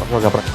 jogar para cá.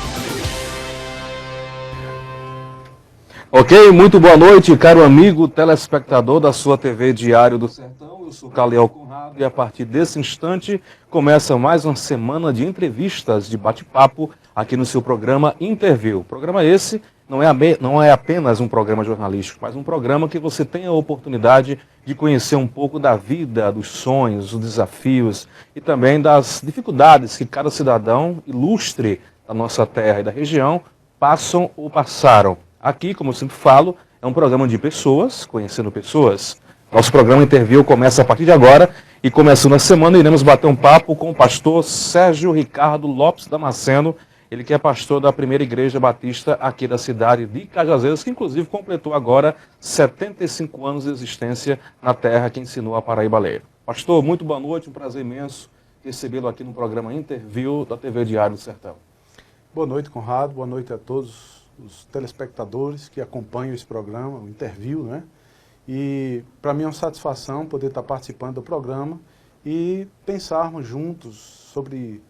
Ok, muito boa noite, caro amigo telespectador da sua TV Diário do Sertão. Eu sou Caliel Conrado e a partir desse instante começa mais uma semana de entrevistas, de bate-papo aqui no seu programa Interview. Programa esse não é apenas um programa jornalístico, mas um programa que você tem a oportunidade de conhecer um pouco da vida, dos sonhos, dos desafios e também das dificuldades que cada cidadão ilustre da nossa terra e da região passam ou passaram. Aqui, como eu sempre falo, é um programa de pessoas, conhecendo pessoas. Nosso programa Interview começa a partir de agora e começando a semana iremos bater um papo com o pastor Sérgio Ricardo Lopes Damasceno, ele que é pastor da Primeira Igreja Batista aqui da cidade de Cajazeiras, que inclusive completou agora 75 anos de existência na terra que ensinou a Paraíba. Pastor, muito boa noite, um prazer imenso recebê-lo aqui no programa Interview da TV Diário do Sertão. Boa noite, Conrado, boa noite a todos os telespectadores que acompanham esse programa, o Interview, né? E para mim é uma satisfação poder estar participando do programa e pensarmos juntos sobre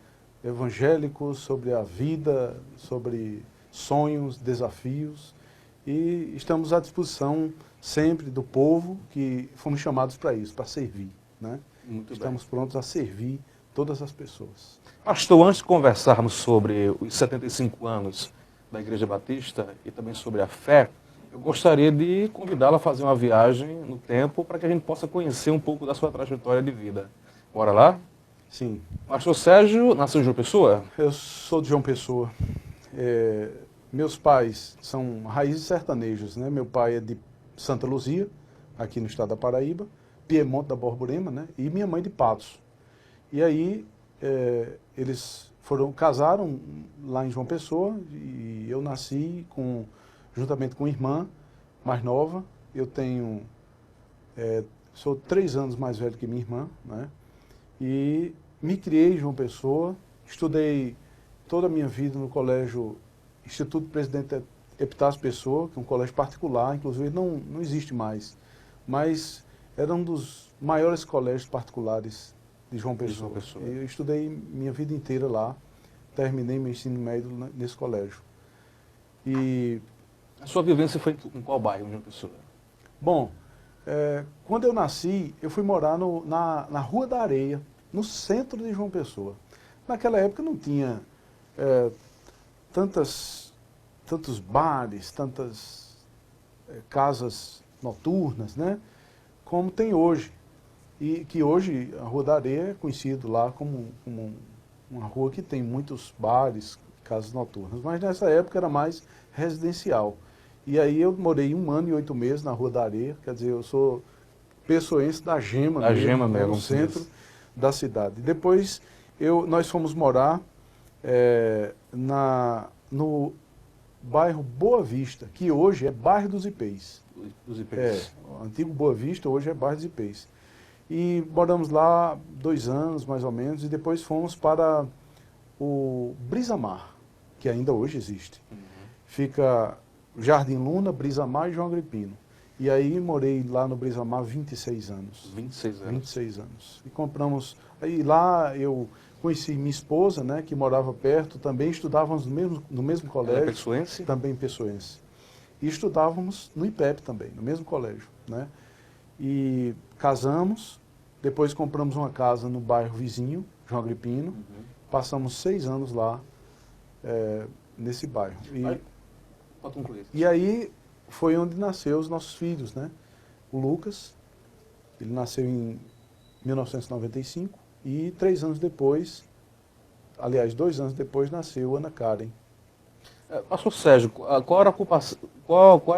evangélicos, sobre a vida, sobre sonhos, desafios, e estamos à disposição sempre do povo que fomos chamados para isso, para servir, né? Estamos prontos a servir todas as pessoas. Pastor, antes de conversarmos sobre os 75 anos da Igreja Batista e também sobre a fé, eu gostaria de convidá-la a fazer uma viagem no tempo para que a gente possa conhecer um pouco da sua trajetória de vida. Bora lá? Sim. Pastor Sérgio nasceu em João Pessoa? Eu sou de João Pessoa. Meus pais são raízes sertanejos, né? Meu pai é de Santa Luzia, aqui no estado da Paraíba, Piemonte da Borborema, né? E minha mãe de Patos. E aí eles casaram lá em João Pessoa e eu nasci juntamente com uma irmã mais nova. Eu sou 3 anos mais velho que minha irmã, né? E me criei em João Pessoa, estudei toda a minha vida no colégio Instituto Presidente Epitácio Pessoa, que é um colégio particular, inclusive não existe mais, mas era um dos maiores colégios particulares de João Pessoa. Eu estudei minha vida inteira lá, terminei meu ensino médio nesse colégio. E a sua vivência foi em qual bairro de João Pessoa? Bom, quando eu nasci, eu fui morar na Rua da Areia, no centro de João Pessoa. Naquela época não tinha tantos bares, tantas casas noturnas, né, como tem hoje. E que hoje a Rua da Areia é conhecido lá como uma rua que tem muitos bares, casas noturnas. Mas nessa época era mais residencial. E aí eu morei 1 ano e 8 meses na Rua da Areia, quer dizer, eu sou pessoense da Gema mesmo, no centro da cidade. Depois nós fomos morar no bairro Boa Vista, que hoje é bairro dos Ipês. O antigo Boa Vista hoje é bairro dos Ipês. E moramos lá 2 anos, mais ou menos, e depois fomos para o Brisamar, que ainda hoje existe. Fica Jardim Luna, Brisamar e João Agripino. E aí morei lá no Brisamar 26 anos. 26 anos. 26 anos. E compramos... Aí lá eu conheci minha esposa, né, que morava perto, também estudávamos no mesmo colégio. Ela é pessoense? Também pessoense. E estudávamos no IPEP também, no mesmo colégio, né? E casamos, depois compramos uma casa no bairro vizinho, João Agripino, passamos 6 anos lá, nesse bairro. Pode concluir. E aí foi onde nasceu os nossos filhos, né? O Lucas, ele nasceu em 1995 e 3 anos depois, aliás, 2 anos depois, nasceu Ana Karen. Pastor Sérgio, qual era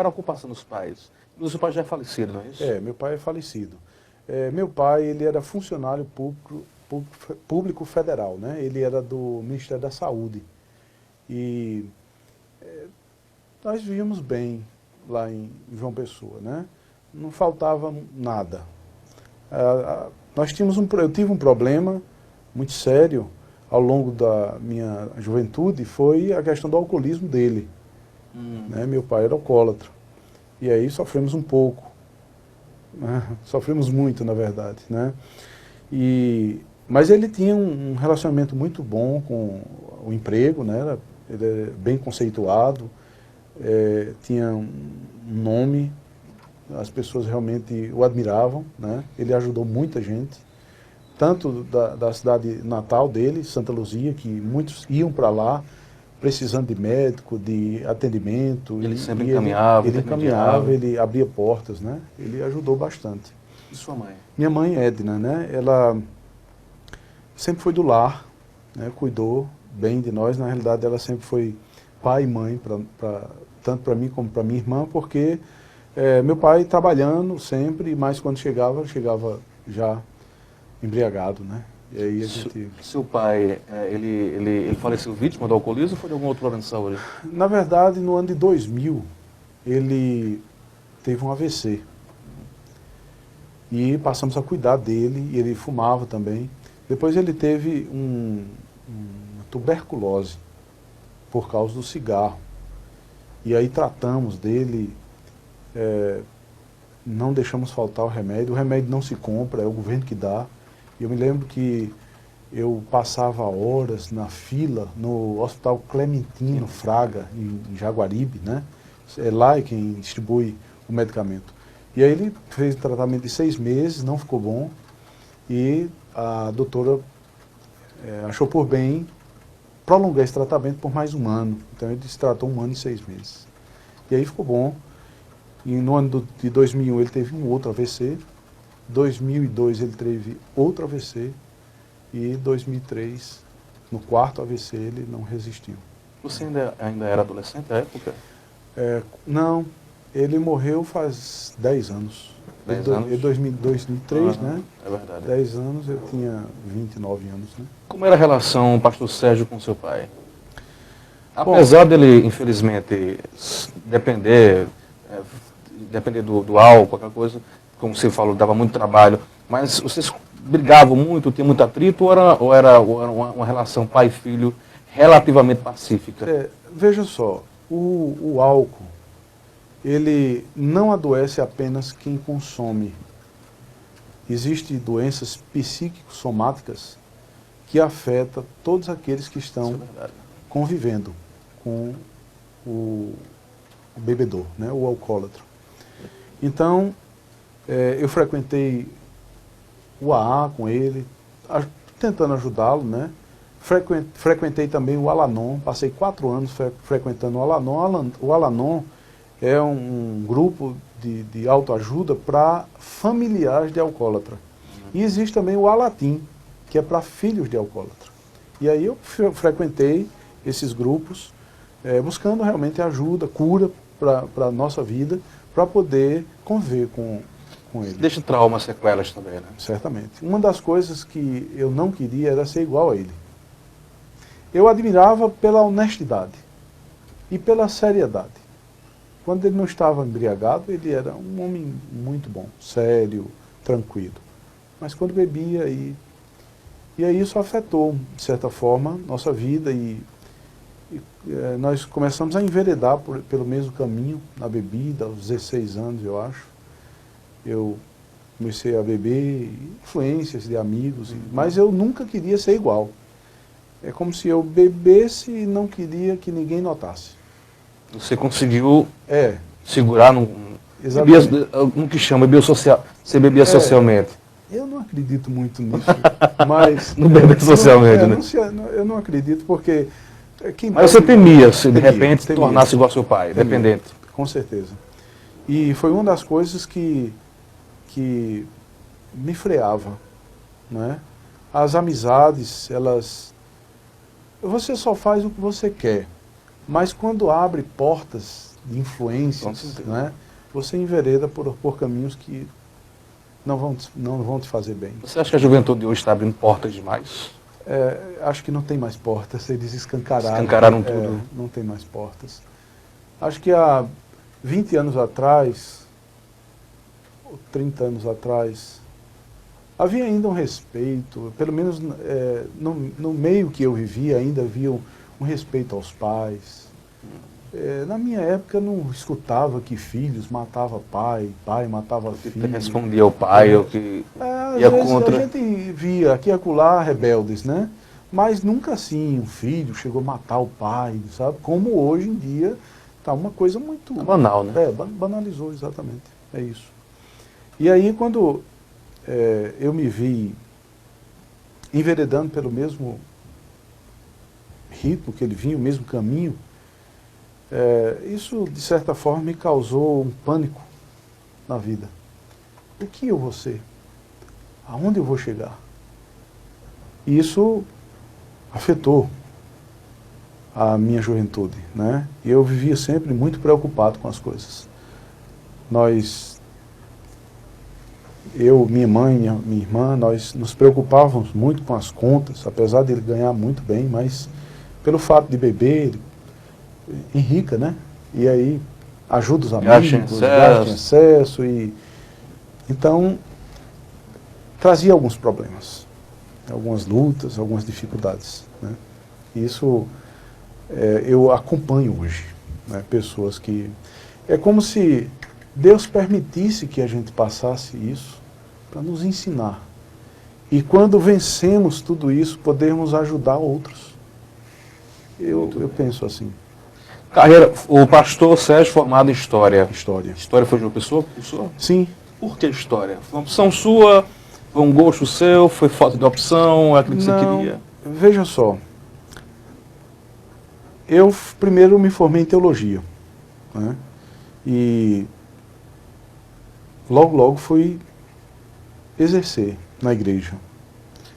a ocupação dos pais? O seu pai já é falecido, não é isso? Meu pai é falecido. Meu pai, ele era funcionário público federal, né? Ele era do Ministério da Saúde. E nós vivíamos bem lá em João Pessoa, né? Não faltava nada. Eu tive um problema muito sério ao longo da minha juventude, foi a questão do alcoolismo dele. Né? Meu pai era alcoólatra. E aí sofremos um pouco. Sofremos muito, na verdade, né? Mas ele tinha um relacionamento muito bom com o emprego, né? Era ele é bem conceituado, tinha um nome, as pessoas realmente o admiravam, né? Ele ajudou muita gente, tanto da cidade natal dele, Santa Luzia, que muitos iam para lá, precisando de médico, de atendimento. Ele sempre encaminhava, ele encaminhava, ele abria portas, né? Ele ajudou bastante. E sua mãe? Minha mãe, Edna, né? Ela sempre foi do lar, né? Cuidou bem de nós. Na realidade, ela sempre foi pai e mãe, tanto para mim como para minha irmã, porque meu pai trabalhando sempre, mas quando chegava já embriagado, né? E aí a gente... Seu pai, ele faleceu vítima do alcoolismo ou foi de algum outro problema de saúde? Na verdade, no ano de 2000, ele teve um AVC. E passamos a cuidar dele, e ele fumava também. Depois ele teve uma tuberculose, por causa do cigarro. E aí tratamos dele, não deixamos faltar o remédio não se compra, é o governo que dá. E eu me lembro que eu passava horas na fila no Hospital Clementino Fraga, em Jaguaribe, né? É lá quem distribui o medicamento. E aí ele fez um tratamento de 6 meses, não ficou bom, e a doutora achou por bem prolongar esse tratamento por mais 1 ano. Então ele se tratou 1 ano e 6 meses. E aí ficou bom. E no ano de 2001 ele teve um outro AVC, 2002 ele teve outro AVC, e 2003, no 4º AVC, ele não resistiu. Você ainda era adolescente na época? Não, ele morreu faz 10 anos. 10 anos? Em 2003, né? É verdade. 10 anos, eu tinha 29 anos, né? Como era a relação, pastor Sérgio, com seu pai? Apesar dele, infelizmente, depender do álcool, qualquer coisa, como você falou, dava muito trabalho, mas vocês brigavam muito, tinha muito atrito, ou era uma relação pai e filho relativamente pacífica? Veja só, o álcool, ele não adoece apenas quem consome. Existem doenças psíquico-somáticas que afetam todos aqueles que estão convivendo com o bebedor, né, o alcoólatra. Então, eu frequentei o AA com ele, tentando ajudá-lo, né? Frequentei também o Al-Anon, passei 4 anos frequentando o Al-Anon. O Al-Anon é um grupo de autoajuda para familiares de alcoólatra. E existe também o Alatim, que é para filhos de alcoólatra. E aí eu frequentei esses grupos, buscando realmente ajuda, cura para a nossa vida, para poder conviver com ele. Deixa traumas, sequelas também, né? Certamente. Uma das coisas que eu não queria era ser igual a ele. Eu admirava pela honestidade e pela seriedade. Quando ele não estava embriagado, ele era um homem muito bom, sério, tranquilo. Mas quando bebia, e aí isso afetou, de certa forma, nossa vida, e nós começamos a enveredar pelo mesmo caminho, na bebida, aos 16 anos, eu acho. Eu comecei a beber, influências de amigos, mas eu nunca queria ser igual. É como se eu bebesse e não queria que ninguém notasse. Você conseguiu segurar no que chama, você bebia socialmente. Eu não acredito muito nisso, mas... Não beber socialmente, né? Eu não acredito porque... Mas você temia, se de repente se tornasse igual ao seu pai, dependente. Com certeza. E foi uma das coisas que me freava, né? As amizades, você só faz o que você quer, mas quando abre portas de influências, né, você envereda por caminhos que não vão te fazer bem. Você acha que a juventude de hoje está abrindo portas demais? Acho que não tem mais portas, eles escancararam. Escancararam tudo. Não tem mais portas. Acho que há 20 anos atrás, ou 30 anos atrás, havia ainda um respeito, pelo menos no meio que eu vivia, ainda havia um respeito aos pais. Na minha época eu não escutava que filhos matavam pai matava filho. Respondia ao pai, ou que ia contra. A gente via aqui e acolá rebeldes, né? Mas nunca assim, um filho chegou a matar o pai, sabe? Como hoje em dia está uma coisa muito... É banal, né? Banalizou, exatamente, é isso. E aí quando eu me vi enveredando pelo mesmo ritmo que ele vinha, o mesmo caminho, isso de certa forma me causou um pânico na vida. O que eu vou ser? Aonde eu vou chegar? E isso afetou a minha juventude, né? E eu vivia sempre muito preocupado com as coisas. Eu, minha mãe, minha irmã, nós nos preocupávamos muito com as contas, apesar de ele ganhar muito bem, mas pelo fato de beber, ele enrica, né? E aí ajuda os amigos, gasta em excesso e então trazia alguns problemas, algumas lutas, algumas dificuldades, né? E isso eu acompanho hoje, né? Pessoas que... É como se Deus permitisse que a gente passasse isso para nos ensinar. E quando vencemos tudo isso, podermos ajudar outros. Eu penso assim. Carreira, o pastor Sérgio formado em História. História. História foi de uma pessoa, professor? Sim. Por que História? Foi uma opção sua? Foi um gosto seu? Foi falta de opção? É aquilo que você queria? Veja só. Eu primeiro me formei em Teologia, né? E logo fui exercer na igreja.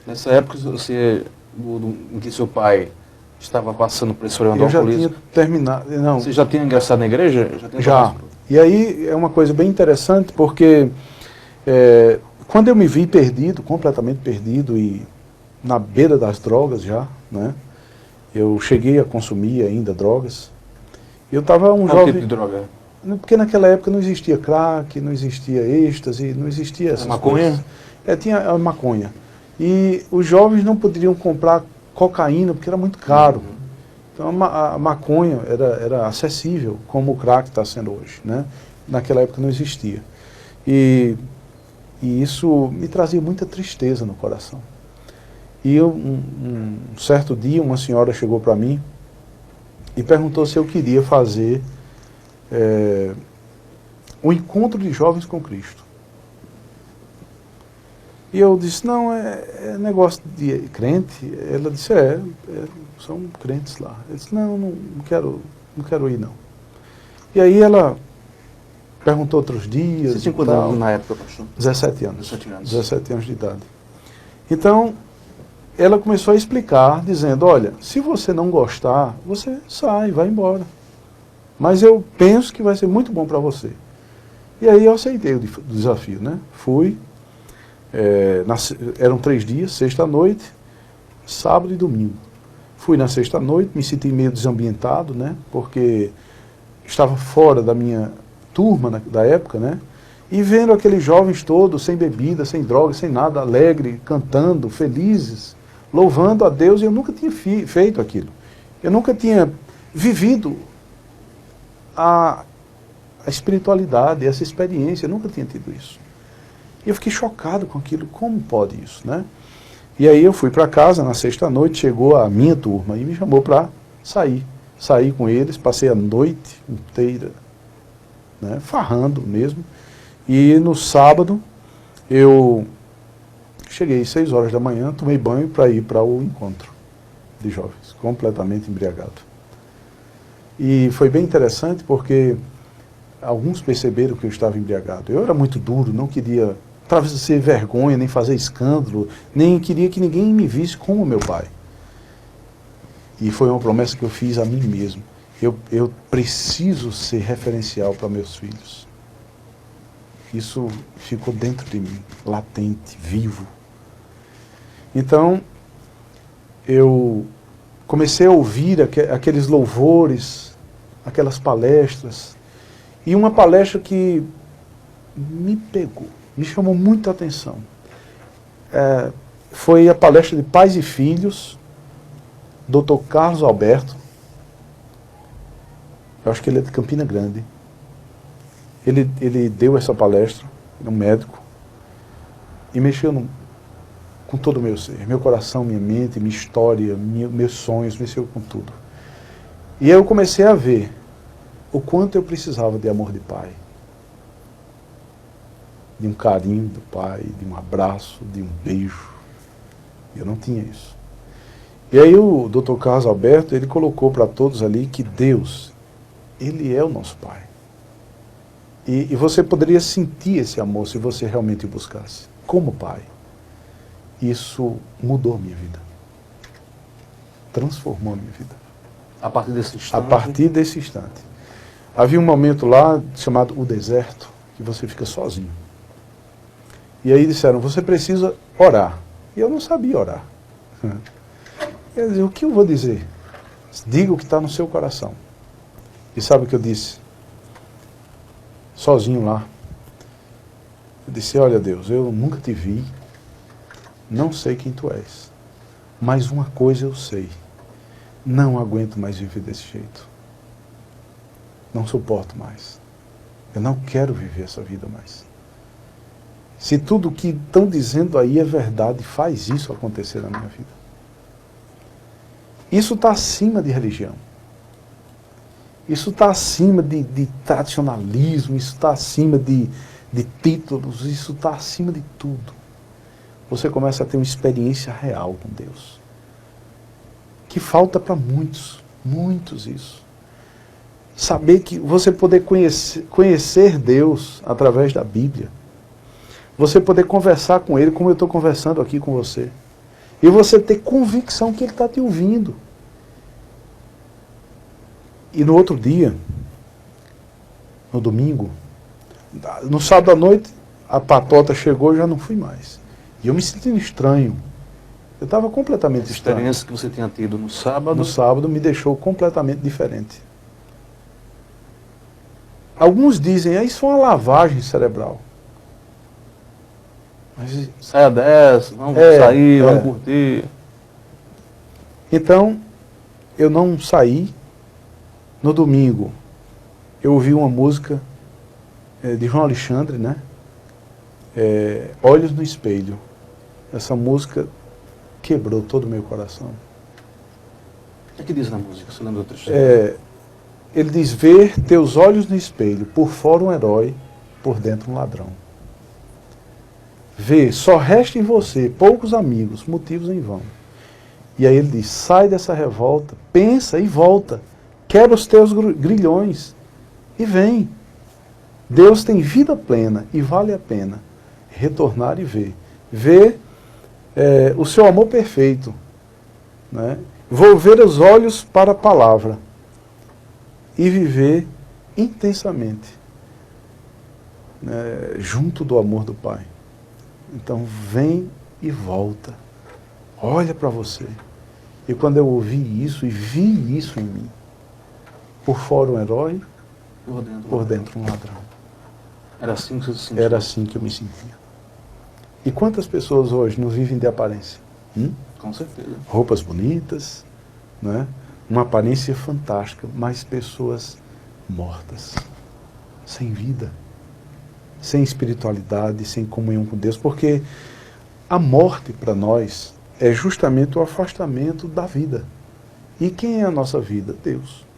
Nessa época, em que seu pai estava passando por esse problema do alcoolismo... Eu já tinha terminado... Não. Você já tinha ingressado na igreja? Já. E aí é uma coisa bem interessante, porque quando eu me vi perdido, completamente perdido e na beira das drogas já, né? Eu cheguei a consumir ainda drogas. Eu estava um jovem... Qual tipo de droga? Porque naquela época não existia crack, não existia êxtase, não existia essas maconha? Coisas. Tinha a maconha. E os jovens não poderiam comprar cocaína porque era muito caro. Então a maconha era acessível, como o crack está sendo hoje, né? Naquela época não existia. E isso me trazia muita tristeza no coração. E um certo dia, uma senhora chegou para mim e perguntou se eu queria fazer um encontro de jovens com Cristo. E eu disse, não, é negócio de crente? Ela disse, são crentes lá. Eu disse, não quero ir não. E aí ela perguntou outros dias. Você tinha quantos anos na época, pastor? 17 anos. 17 anos de idade. Então, ela começou a explicar, dizendo, olha, se você não gostar, você sai, vai embora. Mas eu penso que vai ser muito bom para você. E aí eu aceitei o desafio, né? Fui, eram 3 dias, sexta noite, sábado e domingo. Fui na sexta noite, me senti meio desambientado, né? Porque estava fora da minha turma da época, né? E vendo aqueles jovens todos, sem bebida, sem droga, sem nada, alegre, cantando, felizes, louvando a Deus, e eu nunca tinha feito aquilo. Eu nunca tinha vivido a espiritualidade, essa experiência, eu nunca tinha tido isso. E eu fiquei chocado com aquilo, como pode isso, né? E aí eu fui para casa, na sexta noite, chegou a minha turma e me chamou para sair. Saí com eles, passei a noite inteira, né, farrando mesmo. E no sábado, eu cheguei às 6 horas da manhã, tomei banho para ir para o encontro de jovens, completamente embriagado. E foi bem interessante porque alguns perceberam que eu estava embriagado. Eu era muito duro, não queria trazer vergonha, nem fazer escândalo, nem queria que ninguém me visse como meu pai. E foi uma promessa que eu fiz a mim mesmo. Eu preciso ser referencial para meus filhos. Isso ficou dentro de mim, latente, vivo. Então, eu comecei a ouvir aqueles louvores, aquelas palestras, e uma palestra que me pegou, me chamou muita atenção. Foi a palestra de Pais e Filhos, Dr. Carlos Alberto. Eu acho que ele é de Campina Grande. Ele deu essa palestra, ele é um médico, e mexeu com todo o meu ser, meu coração, minha mente, minha história, meus sonhos, mexeu com tudo. E aí eu comecei a ver o quanto eu precisava de amor de pai, de um carinho do pai, de um abraço, de um beijo. Eu não tinha isso. E aí o Dr. Carlos Alberto, ele colocou para todos ali que Deus, Ele é o nosso pai. E você poderia sentir esse amor se você realmente o buscasse, como pai. Isso mudou a minha vida. Transformou a minha vida. A partir desse instante? A partir desse instante. Havia um momento lá, chamado o deserto, que você fica sozinho. E aí disseram, você precisa orar. E eu não sabia orar. Quer dizer, o que eu vou dizer? Diga o que está no seu coração. E sabe o que eu disse? Sozinho lá. Eu disse, olha Deus, eu nunca te vi, não sei quem tu és. Mas uma coisa eu sei. Não aguento mais viver desse jeito. Não suporto mais. Eu não quero viver essa vida mais. Se tudo o que estão dizendo aí é verdade, faz isso acontecer na minha vida. Isso está acima de religião. Isso está acima de tradicionalismo, isso está acima de títulos, isso está acima de tudo. Você começa a ter uma experiência real com Deus. Que falta para muitos, muitos isso. Saber que você poder conhecer Deus através da Bíblia. Você poder conversar com Ele como eu estou conversando aqui com você. E você ter convicção que Ele está te ouvindo. E no outro dia, no domingo, no sábado à noite, a patota chegou e já não fui mais. E eu me sentindo estranho. Eu estava completamente estranho. A experiência que você tinha tido no sábado? No sábado me deixou completamente diferente. Alguns dizem, isso é uma lavagem cerebral. Mas, saia dessa, vamos sair, vamos curtir. Então, eu não saí. No domingo, eu ouvi uma música de João Alexandre, né? Olhos no Espelho. Essa música quebrou todo o meu coração. O que diz na música? Você lembra do trecho? Ele diz, ver teus olhos no espelho, por fora um herói, por dentro um ladrão. Vê, só resta em você poucos amigos, motivos em vão. E aí ele diz, sai dessa revolta, pensa e volta. Quebra os teus grilhões e vem. Deus tem vida plena e vale a pena retornar e ver. Ver o seu amor perfeito. Né? Volver os olhos para a palavra e viver intensamente junto do amor do Pai. Então vem e volta. Olha para você. E quando eu ouvi isso e vi isso em mim, por fora um herói, por dentro um ladrão. Era assim que você se sentia? Era assim que eu me sentia. E quantas pessoas hoje não vivem de aparência? Com certeza. Roupas bonitas, né? Uma aparência fantástica, mas pessoas mortas, sem vida, sem espiritualidade, sem comunhão com Deus, porque a morte para nós é justamente o afastamento da vida. E quem é a nossa vida? Deus.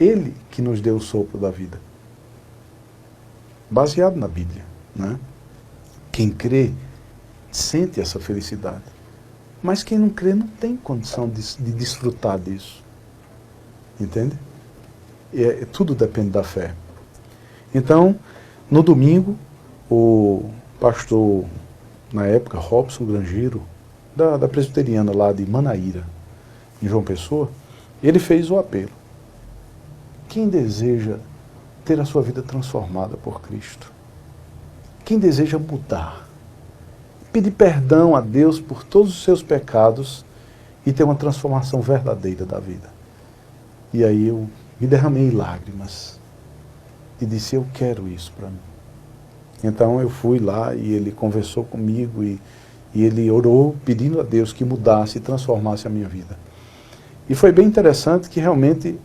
Ele que nos deu o sopro da vida. Baseado na Bíblia. Né? Quem crê, sente essa felicidade. Mas quem não crê não tem condição de desfrutar disso. Entende? Tudo depende da fé. Então, no domingo, o pastor, na época, Robson Grangeiro, da presbiteriana lá de Manaíra, em João Pessoa, ele fez o apelo. Quem deseja ter a sua vida transformada por Cristo? Quem deseja mudar? Pedir perdão a Deus por todos os seus pecados e ter uma transformação verdadeira da vida. E aí eu me derramei em lágrimas e disse, eu quero isso para mim. Então eu fui lá e ele conversou comigo e ele orou pedindo a Deus que mudasse e transformasse a minha vida. E foi bem interessante que realmente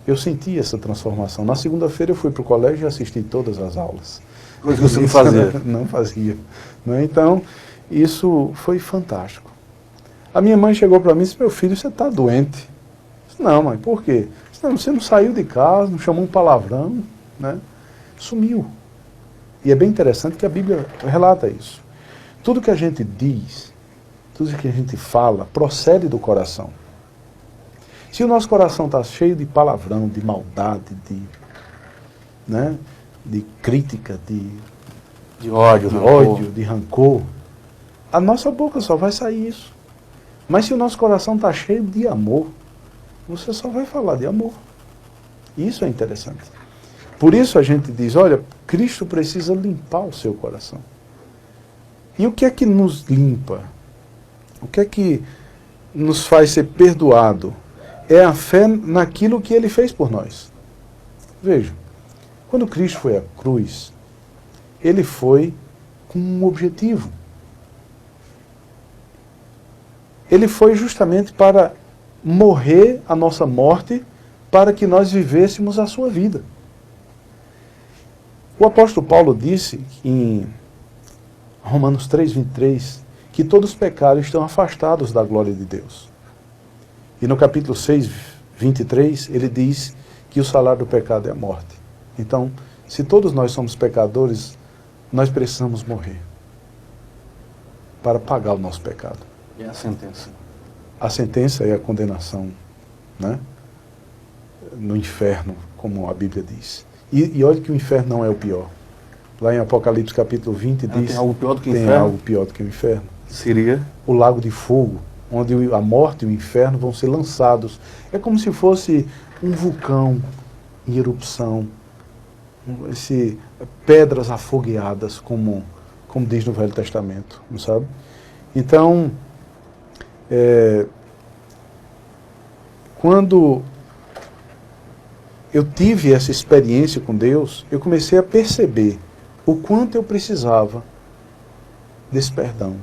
eu senti essa transformação. Na segunda-feira eu fui para o colégio e assisti todas as aulas. Coisa que você não fazia. Não fazia. Né? Então, isso foi fantástico. A minha mãe chegou para mim e disse, meu filho, você está doente. Eu disse, não, mãe, por quê? Eu disse, não, você não saiu de casa, não chamou um palavrão, né? Sumiu. E é bem interessante que a Bíblia relata isso. Tudo que a gente diz, tudo que a gente fala, procede do coração. Se o nosso coração está cheio de palavrão, de maldade, de crítica, De ódio, de rancor, a nossa boca só vai sair isso. Mas se o nosso coração está cheio de amor, você só vai falar de amor. Isso é interessante. Por isso a gente diz, olha, Cristo precisa limpar o seu coração. E o que é que nos limpa? O que é que nos faz ser perdoado? É a fé naquilo que Ele fez por nós. Veja, quando Cristo foi à cruz, Ele foi com um objetivo. Ele foi justamente para morrer a nossa morte, para que nós vivêssemos a sua vida. O apóstolo Paulo disse em Romanos 3:23, que todos os pecados estão afastados da glória de Deus. E no capítulo 6:23, ele diz que o salário do pecado é a morte. Então, se todos nós somos pecadores, nós precisamos morrer para pagar o nosso pecado. E a sentença? A sentença é a condenação, né? No inferno, como a Bíblia diz. E olha que o inferno não é o pior. Lá em Apocalipse capítulo 20 diz... Tem algo pior do que o tem inferno? algo pior do que o inferno. Seria? O lago de fogo, onde a morte e o inferno vão ser lançados. É como se fosse um vulcão em erupção, pedras afogueadas, como diz no Velho Testamento, não sabe? Então, quando eu tive essa experiência com Deus, eu comecei a perceber o quanto eu precisava desse perdão.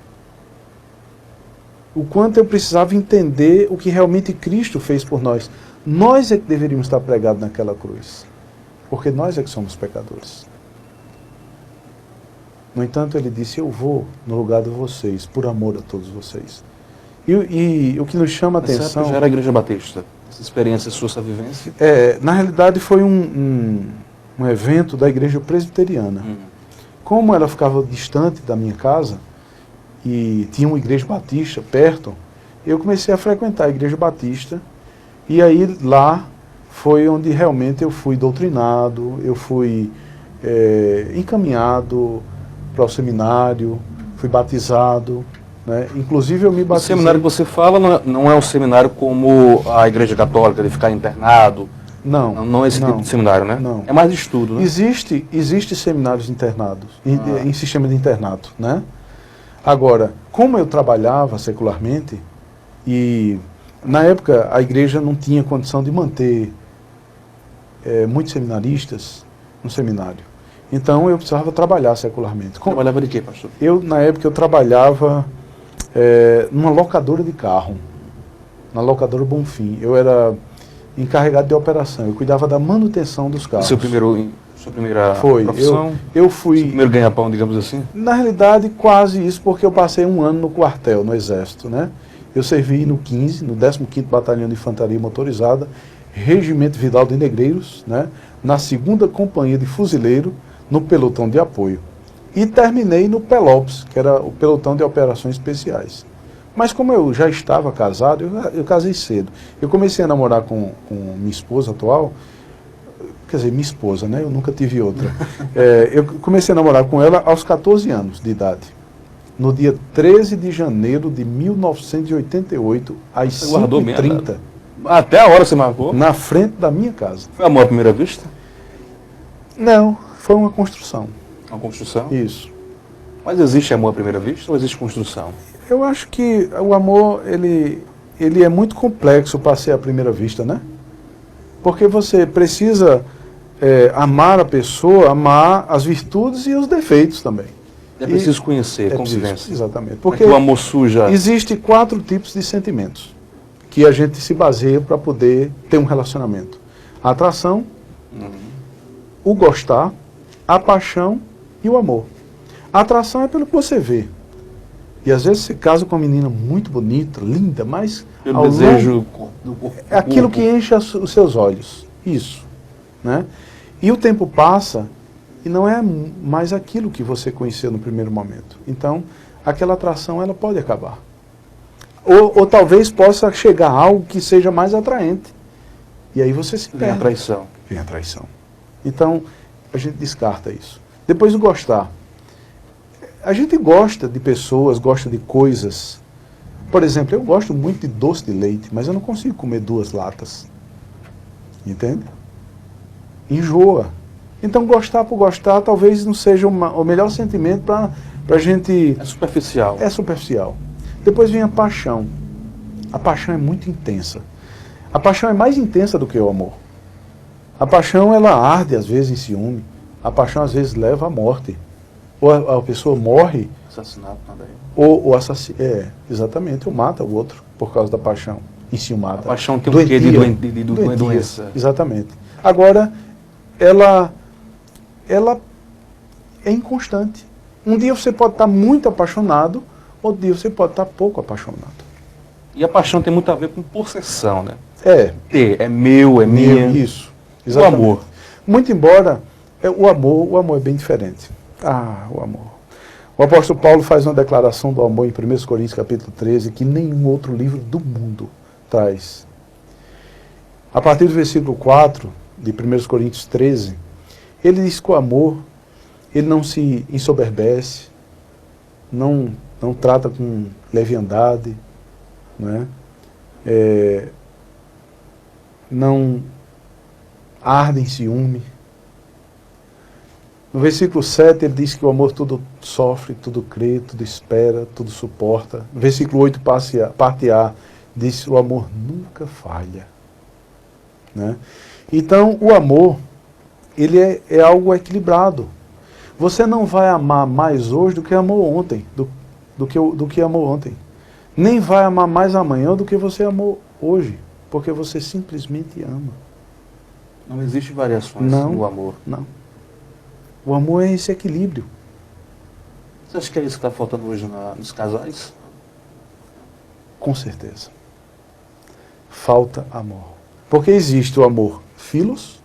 O quanto eu precisava entender o que realmente Cristo fez por nós. Nós é que deveríamos estar pregados naquela cruz. Porque nós é que somos pecadores. No entanto, ele disse, eu vou no lugar de vocês, por amor a todos vocês. E o que nos chama a atenção... Você já era a Igreja Batista? Essa experiência sua, essa vivência? Na realidade, foi um evento da Igreja Presbiteriana. Como ela ficava distante da minha casa, e tinha uma Igreja Batista perto, eu comecei a frequentar a Igreja Batista, e aí lá foi onde realmente eu fui doutrinado, eu fui encaminhado para o seminário, fui batizado, né? Inclusive eu me batizei... O seminário que você fala não é um seminário como a Igreja Católica, de ficar internado? Não é esse tipo de seminário, né? Não. É mais de estudo, né? Existe seminários internados, em sistema de internato, né? Agora, como eu trabalhava secularmente, e na época a igreja não tinha condição de manter muitos seminaristas no seminário. Então eu precisava trabalhar secularmente. Trabalhava de quê, pastor? Na época eu trabalhava numa locadora de carro, na locadora Bonfim. Eu era encarregado de operação, eu cuidava da manutenção dos carros. Sua primeira profissão? Eu fui... Seu primeiro ganha-pão, digamos assim? Na realidade, quase isso, porque eu passei um ano no quartel, no Exército, né? Eu servi no 15º Batalhão de Infantaria Motorizada, Regimento Vidal de Negreiros, né? Na 2ª Companhia de Fuzileiro, no pelotão de apoio. E terminei no Pelopes, que era o pelotão de operações especiais. Mas como eu já estava casado, eu casei cedo. Eu comecei a namorar com minha esposa atual, quer dizer, minha esposa, né? Eu nunca tive outra. Eu comecei a namorar com ela aos 14 anos de idade. No dia 13 de janeiro de 1988, às 5h30. Até a hora você marcou? Na frente da minha casa. Foi amor à primeira vista? Não, foi uma construção. Uma construção? Isso. Mas existe amor à primeira vista ou existe construção? Eu acho que o amor, ele é muito complexo para ser à primeira vista, né? Porque você precisa amar a pessoa, amar as virtudes e os defeitos também. É preciso conhecer, convivência. Exatamente. Porque o amor suja... Existem 4 tipos de sentimentos que a gente se baseia para poder ter um relacionamento. A atração, o gostar, a paixão e o amor. A atração é pelo que você vê. E às vezes você casa com uma menina muito bonita, linda, mas Pelo desejo do corpo. é aquilo que enche os seus olhos. Isso. Né? E o tempo passa e não é mais aquilo que você conheceu no primeiro momento. Então, aquela atração ela pode acabar. Ou talvez possa chegar a algo que seja mais atraente. E aí você se perde. Vem a traição. Vem a traição. Então, a gente descarta isso. Depois o gostar. A gente gosta de pessoas, gosta de coisas. Por exemplo, eu gosto muito de doce de leite, mas eu não consigo comer 2 latas. Entende? Enjoa. Então, gostar por gostar talvez não seja o melhor sentimento para a gente... É superficial. É superficial. Depois vem a paixão. A paixão é muito intensa. A paixão é mais intensa do que o amor. A paixão, ela arde às vezes em ciúme. A paixão às vezes leva à morte. Ou a pessoa morre. Assassinato também. Ou assassina. Exatamente, ou mata o outro por causa da paixão. Enciumada. A paixão tem um quê de doença. Exatamente. Agora, ela é inconstante. Um dia você pode estar muito apaixonado, outro dia você pode estar pouco apaixonado. E a paixão tem muito a ver com possessão, né? É. É meu, é minha. Isso. Exatamente. O amor. Muito embora, o amor é bem diferente. O amor. O apóstolo Paulo faz uma declaração do amor em 1 Coríntios capítulo 13, que nenhum outro livro do mundo traz. A partir do versículo 4 de 1 Coríntios 13, ele diz que o amor, ele não se ensoberbece, não trata com leviandade, né? Não arde em ciúme. No versículo 7 ele diz que o amor tudo sofre, tudo crê, tudo espera, tudo suporta. No versículo 8, parte A, diz que o amor nunca falha. Né? Então, o amor, ele é algo equilibrado. Você não vai amar mais hoje do que amou ontem, do que amou ontem. Nem vai amar mais amanhã do que você amou hoje, porque você simplesmente ama. Não existe variações no amor. Não. O amor é esse equilíbrio. Você acha que é isso que está faltando hoje nos casais? Com certeza. Falta amor. Porque existe o amor filos,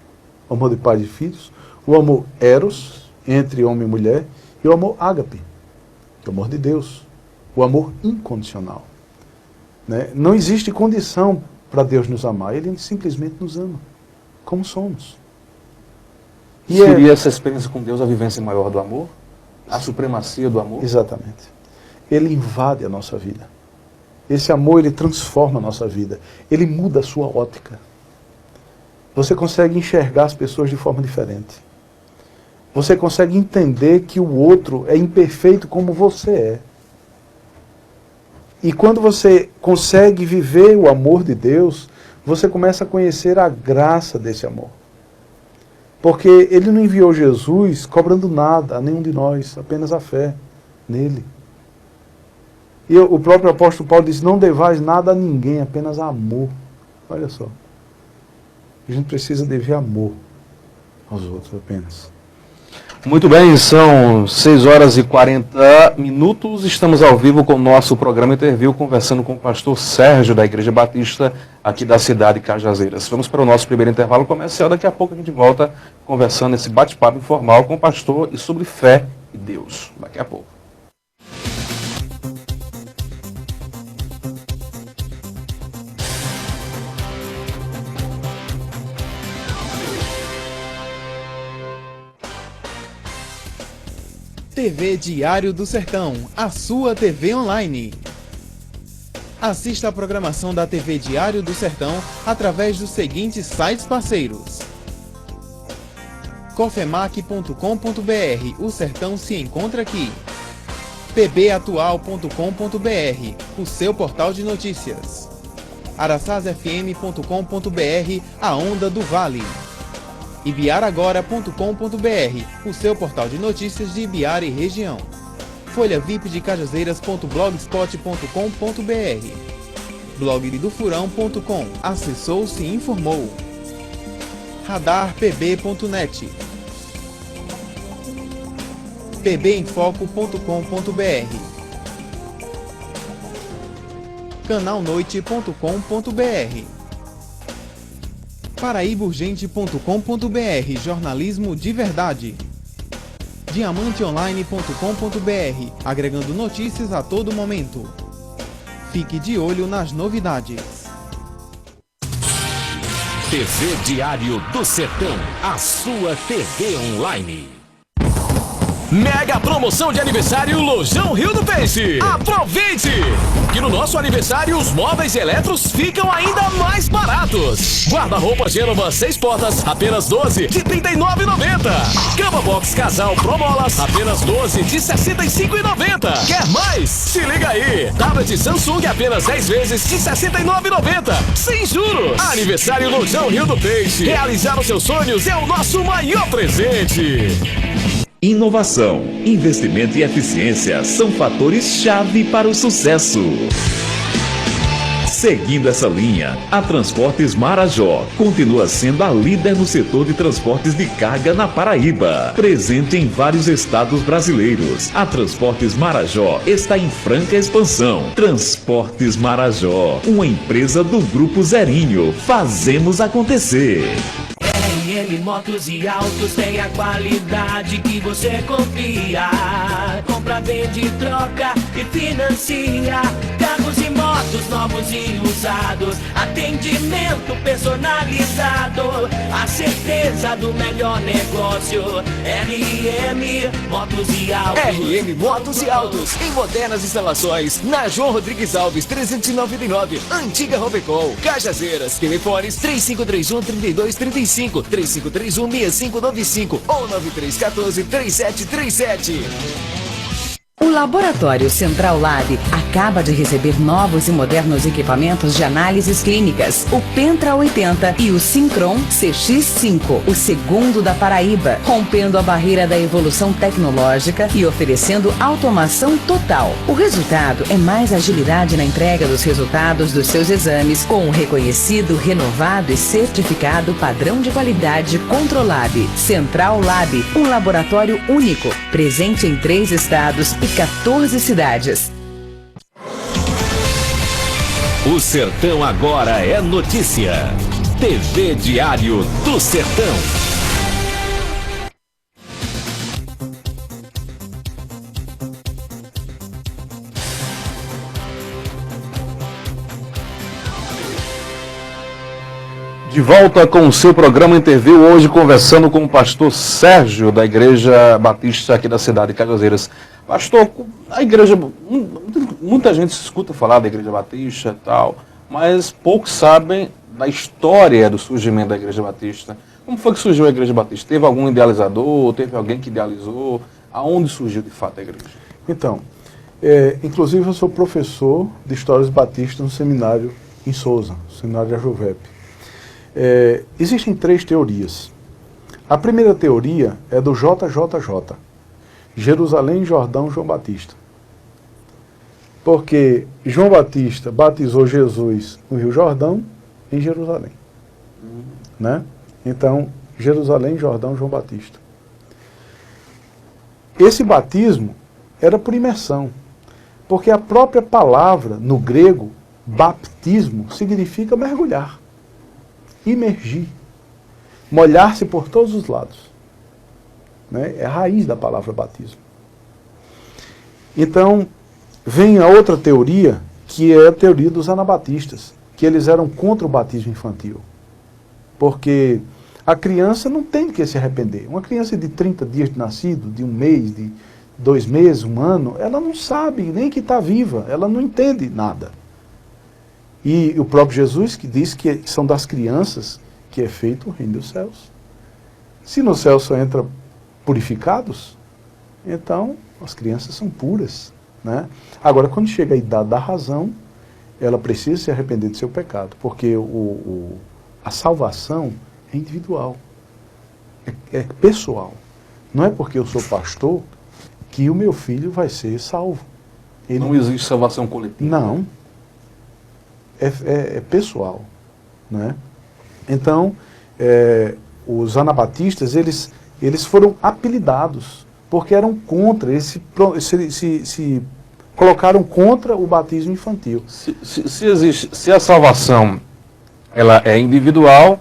o amor de pai e filhos, o amor eros, entre homem e mulher, e o amor ágape, que é o amor de Deus, o amor incondicional. Né? Não existe condição para Deus nos amar, Ele simplesmente nos ama, como somos. E seria essa experiência com Deus a vivência maior do amor? A supremacia do amor? Exatamente. Ele invade a nossa vida. Esse amor, ele transforma a nossa vida. Ele muda a sua ótica. Você consegue enxergar as pessoas de forma diferente. Você consegue entender que o outro é imperfeito como você é. E quando você consegue viver o amor de Deus, você começa a conhecer a graça desse amor. Porque Ele não enviou Jesus cobrando nada a nenhum de nós, apenas a fé nele. E o próprio apóstolo Paulo diz, não devais nada a ninguém, apenas amor. Olha só. A gente precisa dever amor aos outros apenas. Muito bem, são 6h40. Estamos ao vivo com o nosso programa Interview, conversando com o pastor Sérgio, da Igreja Batista, aqui da cidade de Cajazeiras. Vamos para o nosso primeiro intervalo comercial. Daqui a pouco a gente volta conversando esse bate-papo informal com o pastor e sobre fé e Deus. Daqui a pouco. TV Diário do Sertão, a sua TV online. Assista a programação da TV Diário do Sertão através dos seguintes sites parceiros: cofemac.com.br, o Sertão se encontra aqui. pbatual.com.br, o seu portal de notícias. araçazfm.com.br, a onda do Vale. ibiaragora.com.br, o seu portal de notícias de Ibiara e região. folhavipdecajazeiras.blogspot.com.br, blogdofurão.com, acessou, se informou. radarpb.net, pbemfoco.com.br, canalnoite.com.br, paraibaurgente.com.br, jornalismo de verdade, diamanteonline.com.br, agregando notícias a todo momento. Fique de olho nas novidades. TV Diário do Sertão, a sua TV online. Mega promoção de aniversário Lojão Rio do Peixe. Aproveite! Que no nosso aniversário os móveis e eletros ficam ainda mais baratos. Guarda-roupa Gênova 6 portas, apenas 12 de R$ 39,90. Cama box casal Promolas, apenas 12 de R$ 65,90. Quer mais? Se liga aí! Tablet Samsung apenas 10 vezes de R$ 69,90. Sem juros! Aniversário Lojão Rio do Peixe. Realizar os seus sonhos é o nosso maior presente. Inovação, investimento e eficiência são fatores-chave para o sucesso. Seguindo essa linha, a Transportes Marajó continua sendo a líder no setor de transportes de carga na Paraíba. Presente em vários estados brasileiros, a Transportes Marajó está em franca expansão. Transportes Marajó, uma empresa do Grupo Zerinho. Fazemos acontecer. RM Motos e Autos tem a qualidade que você confia. Compra, vende, troca e financia carros e motos novos e usados. Atendimento personalizado, a certeza do melhor negócio. RM Motos e Autos. RM Motos e Autos, em modernas instalações, na João Rodrigues Alves 399, Antiga Robecol, Cajazeiras. Telefones 3531-3235, 3531-6595 ou 9314-3737. O Laboratório Central Lab acaba de receber novos e modernos equipamentos de análises clínicas, o Pentra 80 e o Syncron CX5, o segundo da Paraíba, rompendo a barreira da evolução tecnológica e oferecendo automação total. O resultado é mais agilidade na entrega dos resultados dos seus exames, com um reconhecido, renovado e certificado padrão de qualidade Controlab. Central Lab, um laboratório único, presente em 3 estados e 14 cidades. O Sertão agora é notícia. TV Diário do Sertão. De volta com o seu programa Interview, hoje conversando com o pastor Sérgio, da Igreja Batista aqui da cidade de Cajazeiras. Pastor, a igreja, muita gente escuta falar da Igreja Batista e tal, mas poucos sabem da história do surgimento da Igreja Batista. Como foi que surgiu a Igreja Batista? Teve algum idealizador? Teve alguém que idealizou? Aonde surgiu de fato a igreja? Então, inclusive eu sou professor de Histórias Batistas no seminário em Souza, seminário de Ajuvep. Existem 3 teorias. A primeira teoria é do JJJ, Jerusalém, Jordão, João Batista. Porque João Batista batizou Jesus no Rio Jordão, em Jerusalém. Né? Então, Jerusalém, Jordão, João Batista. Esse batismo era por imersão, porque a própria palavra, no grego, baptismo, significa mergulhar. Imergir, molhar-se por todos os lados, né? É a raiz da palavra batismo. Então, vem a outra teoria, que é a teoria dos anabatistas, que eles eram contra o batismo infantil, porque a criança não tem que se arrepender. Uma criança de 30 dias de nascido, de 1 mês, de 2 meses, 1 ano, ela não sabe nem que está viva, ela não entende nada. E o próprio Jesus que diz que são das crianças que é feito o reino dos céus. Se no céu só entra purificados, então as crianças são puras, né? Agora, quando chega a idade da razão, ela precisa se arrepender do seu pecado, porque a salvação é individual, é pessoal. Não é porque eu sou pastor que o meu filho vai ser salvo. Não existe salvação coletiva. Não. É pessoal, né? Então, os anabatistas, eles foram apelidados, porque eram contra, eles se colocaram contra o batismo infantil. Se a salvação ela é individual,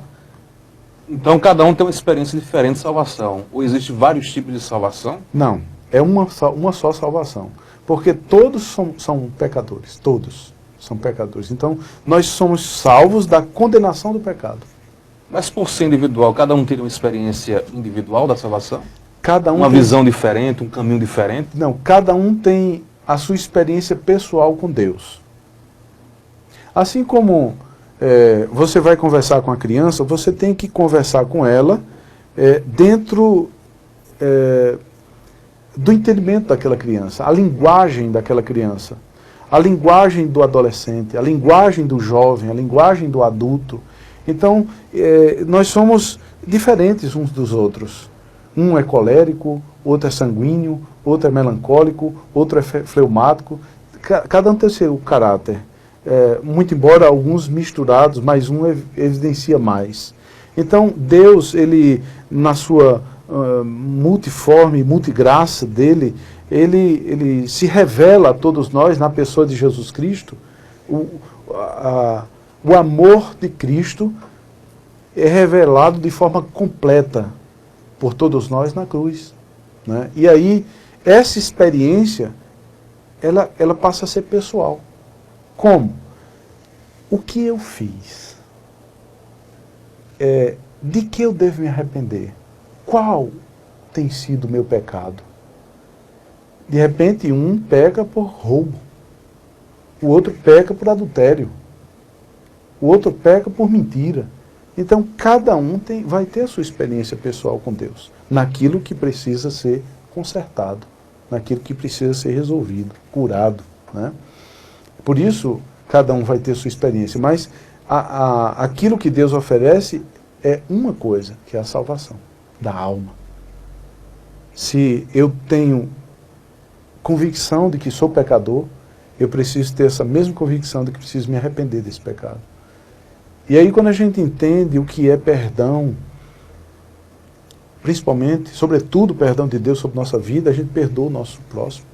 então cada um tem uma experiência diferente de salvação. Ou existem vários tipos de salvação? Não, é uma só salvação. Porque todos são pecadores, todos são pecadores. Então, nós somos salvos da condenação do pecado. Mas por ser individual, cada um tem uma experiência individual da salvação? Cada um uma tem... visão diferente, um caminho diferente? Não, cada um tem a sua experiência pessoal com Deus. Assim como você vai conversar com a criança, você tem que conversar com ela dentro do entendimento daquela criança, a linguagem daquela criança, a linguagem do adolescente, a linguagem do jovem, a linguagem do adulto. Então, nós somos diferentes uns dos outros. Um é colérico, outro é sanguíneo, outro é melancólico, outro é fleumático. Cada um tem seu caráter. Muito embora alguns misturados, mas um evidencia mais. Então, Deus, ele, na sua multiforme, multigraça dele, ele se revela a todos nós na pessoa de Jesus Cristo. O amor de Cristo é revelado de forma completa por todos nós na cruz, né? E aí, essa experiência, ela passa a ser pessoal. Como? O que eu fiz? De que eu devo me arrepender? Qual tem sido o meu pecado? De repente, um peca por roubo, o outro peca por adultério, o outro peca por mentira. Então, cada um vai ter a sua experiência pessoal com Deus, naquilo que precisa ser consertado, naquilo que precisa ser resolvido, curado, né? Por isso, cada um vai ter a sua experiência, mas aquilo que Deus oferece é uma coisa, que é a salvação da alma. Se eu tenho convicção de que sou pecador, eu preciso ter essa mesma convicção de que preciso me arrepender desse pecado. E aí, quando a gente entende o que é perdão, principalmente, sobretudo o perdão de Deus sobre nossa vida, a gente perdoa o nosso próximo.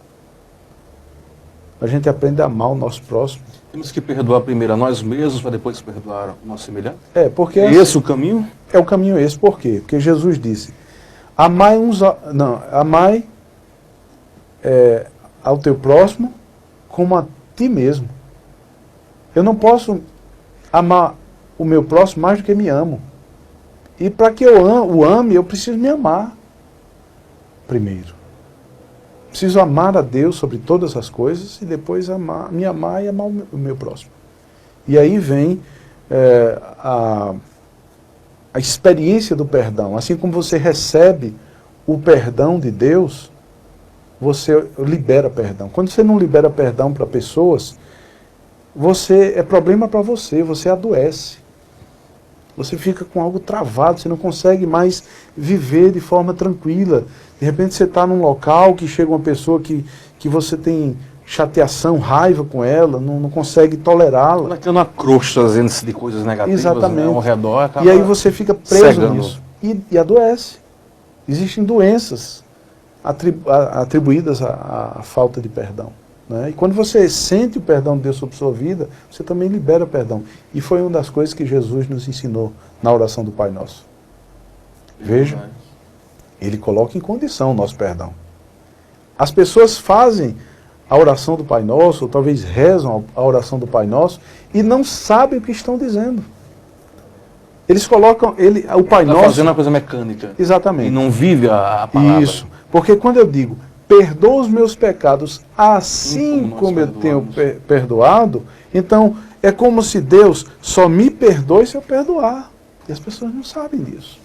A gente aprende a amar o nosso próximo. Temos que perdoar primeiro a nós mesmos para depois perdoar o nosso semelhante? Porque é esse o caminho? É o caminho esse. Por quê? Porque Jesus disse, amai ao teu próximo como a ti mesmo. Eu não posso amar o meu próximo mais do que me amo. E para que eu o ame, eu preciso me amar primeiro. Preciso amar a Deus sobre todas as coisas e depois me amar e amar o meu próximo. E aí vem a experiência do perdão. Assim como você recebe o perdão de Deus, você libera perdão. Quando você não libera perdão para pessoas, é problema para você adoece. Você fica com algo travado, você não consegue mais viver de forma tranquila. De repente você está num local que chega uma pessoa que você tem chateação, raiva com ela, não consegue tolerá-la. Ela tem uma crosta, às vezes, de coisas negativas, exatamente, né, ao redor. Acaba e aí você fica preso cegando nisso. E adoece. Existem doenças atribuídas à falta de perdão, né? E quando você sente o perdão de Deus sobre sua vida, você também libera perdão. E foi uma das coisas que Jesus nos ensinou na oração do Pai Nosso. Veja, ele coloca em condição o nosso perdão. As pessoas fazem a oração do Pai Nosso, ou talvez rezam a oração do Pai Nosso, e não sabem o que estão dizendo. Eles colocam o Pai Nosso... fazendo uma coisa mecânica. Exatamente. E não vive a palavra. Isso. Porque quando eu digo, perdoa os meus pecados assim como eu tenho perdoado, então é como se Deus só me perdoe se eu perdoar. E as pessoas não sabem disso.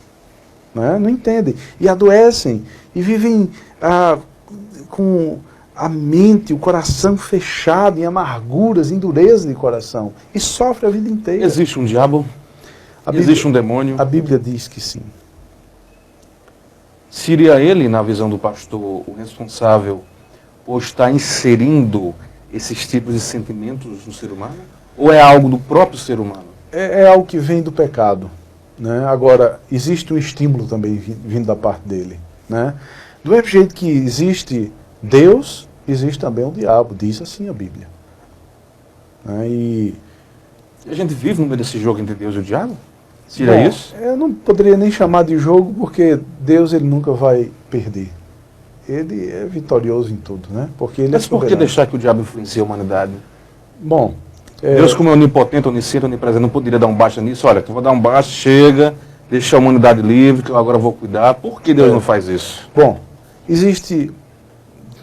Não entendem. E adoecem. E vivem com a mente, o coração fechado em amarguras, em dureza de coração. E sofrem a vida inteira. Existe um diabo? Existe um demônio? A Bíblia diz que sim. Seria ele, na visão do pastor, o responsável por estar inserindo esses tipos de sentimentos no ser humano? Ou é algo do próprio ser humano? É algo que vem do pecado, né? Agora, existe um estímulo também vindo da parte dele, né? Do mesmo jeito que existe Deus, existe também o diabo, diz assim a Bíblia. Né? E a gente vive no meio desse jogo entre Deus e o diabo? Tira bom, isso? Eu não poderia nem chamar de jogo, porque Deus ele nunca vai perder. Ele é vitorioso em tudo, né? Porque ele Mas é por que soberano. deixar que o diabo influencie a humanidade? Bom, Deus, como é onipotente, onisciente, onipresente, não poderia dar um baixa nisso? Olha, que eu vou dar um baixo, chega, deixa a humanidade livre, que eu agora vou cuidar. Por que Deus não faz isso? Bom, existe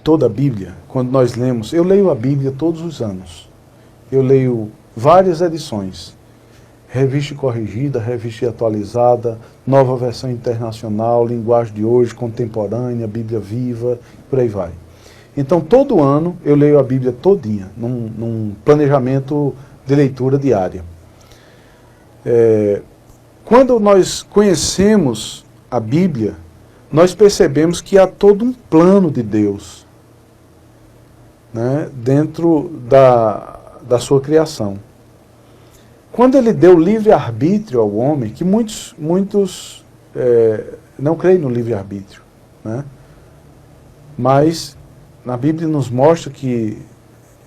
toda a Bíblia, quando nós lemos, eu leio a Bíblia todos os anos. Eu leio várias edições. Revista corrigida, revista atualizada, nova versão internacional, linguagem de hoje, contemporânea, Bíblia viva, por aí vai. Então, todo ano eu leio a Bíblia todinha, num planejamento de leitura diária. Quando nós conhecemos a Bíblia, nós percebemos que há todo um plano de Deus, né, dentro da sua criação. Quando ele deu livre-arbítrio ao homem, que muitos não creem no livre-arbítrio, né? Mas na Bíblia nos mostra que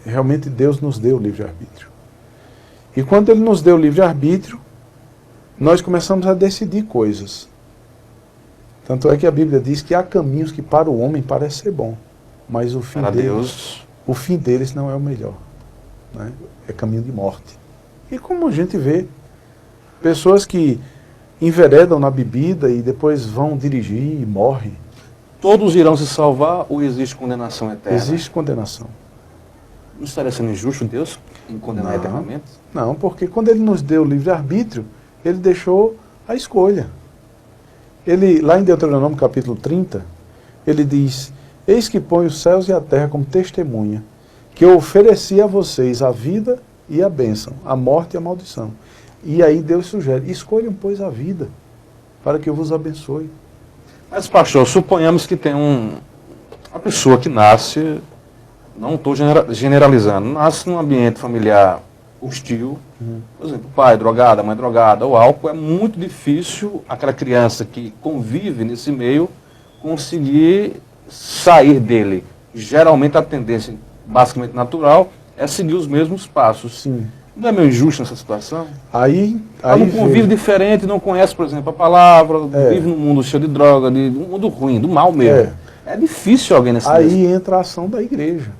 realmente Deus nos deu livre-arbítrio. E quando ele nos deu livre-arbítrio, nós começamos a decidir coisas. Tanto é que a Bíblia diz que há caminhos que para o homem parece ser bom, mas o fim deles não é o melhor, né? É caminho de morte. E como a gente vê, pessoas que enveredam na bebida e depois vão dirigir e morrem. Todos irão se salvar ou existe condenação eterna? Existe condenação. Não estaria sendo injusto Deus em condenar eternamente? Não, porque quando ele nos deu o livre-arbítrio, ele deixou a escolha. Ele, lá em Deuteronômio capítulo 30, ele diz: eis que põe os céus e a terra como testemunha, que eu ofereci a vocês a vida e a bênção, a morte e a maldição. E aí Deus sugere: escolham, pois, a vida, para que eu vos abençoe. Mas, pastor, suponhamos que tem uma pessoa que nasce, não estou generalizando, nasce num ambiente familiar hostil, por exemplo, o pai drogado, a mãe drogada, o álcool. É muito difícil aquela criança que convive nesse meio conseguir sair dele. Geralmente a tendência, basicamente natural, é seguir os mesmos passos. Sim. Não é meio injusto nessa situação? Aí não convive diferente, não conhece, por exemplo, a palavra, vive num mundo cheio de droga, um mundo ruim, do mal mesmo. É difícil alguém nesse Aí entra a ação da igreja.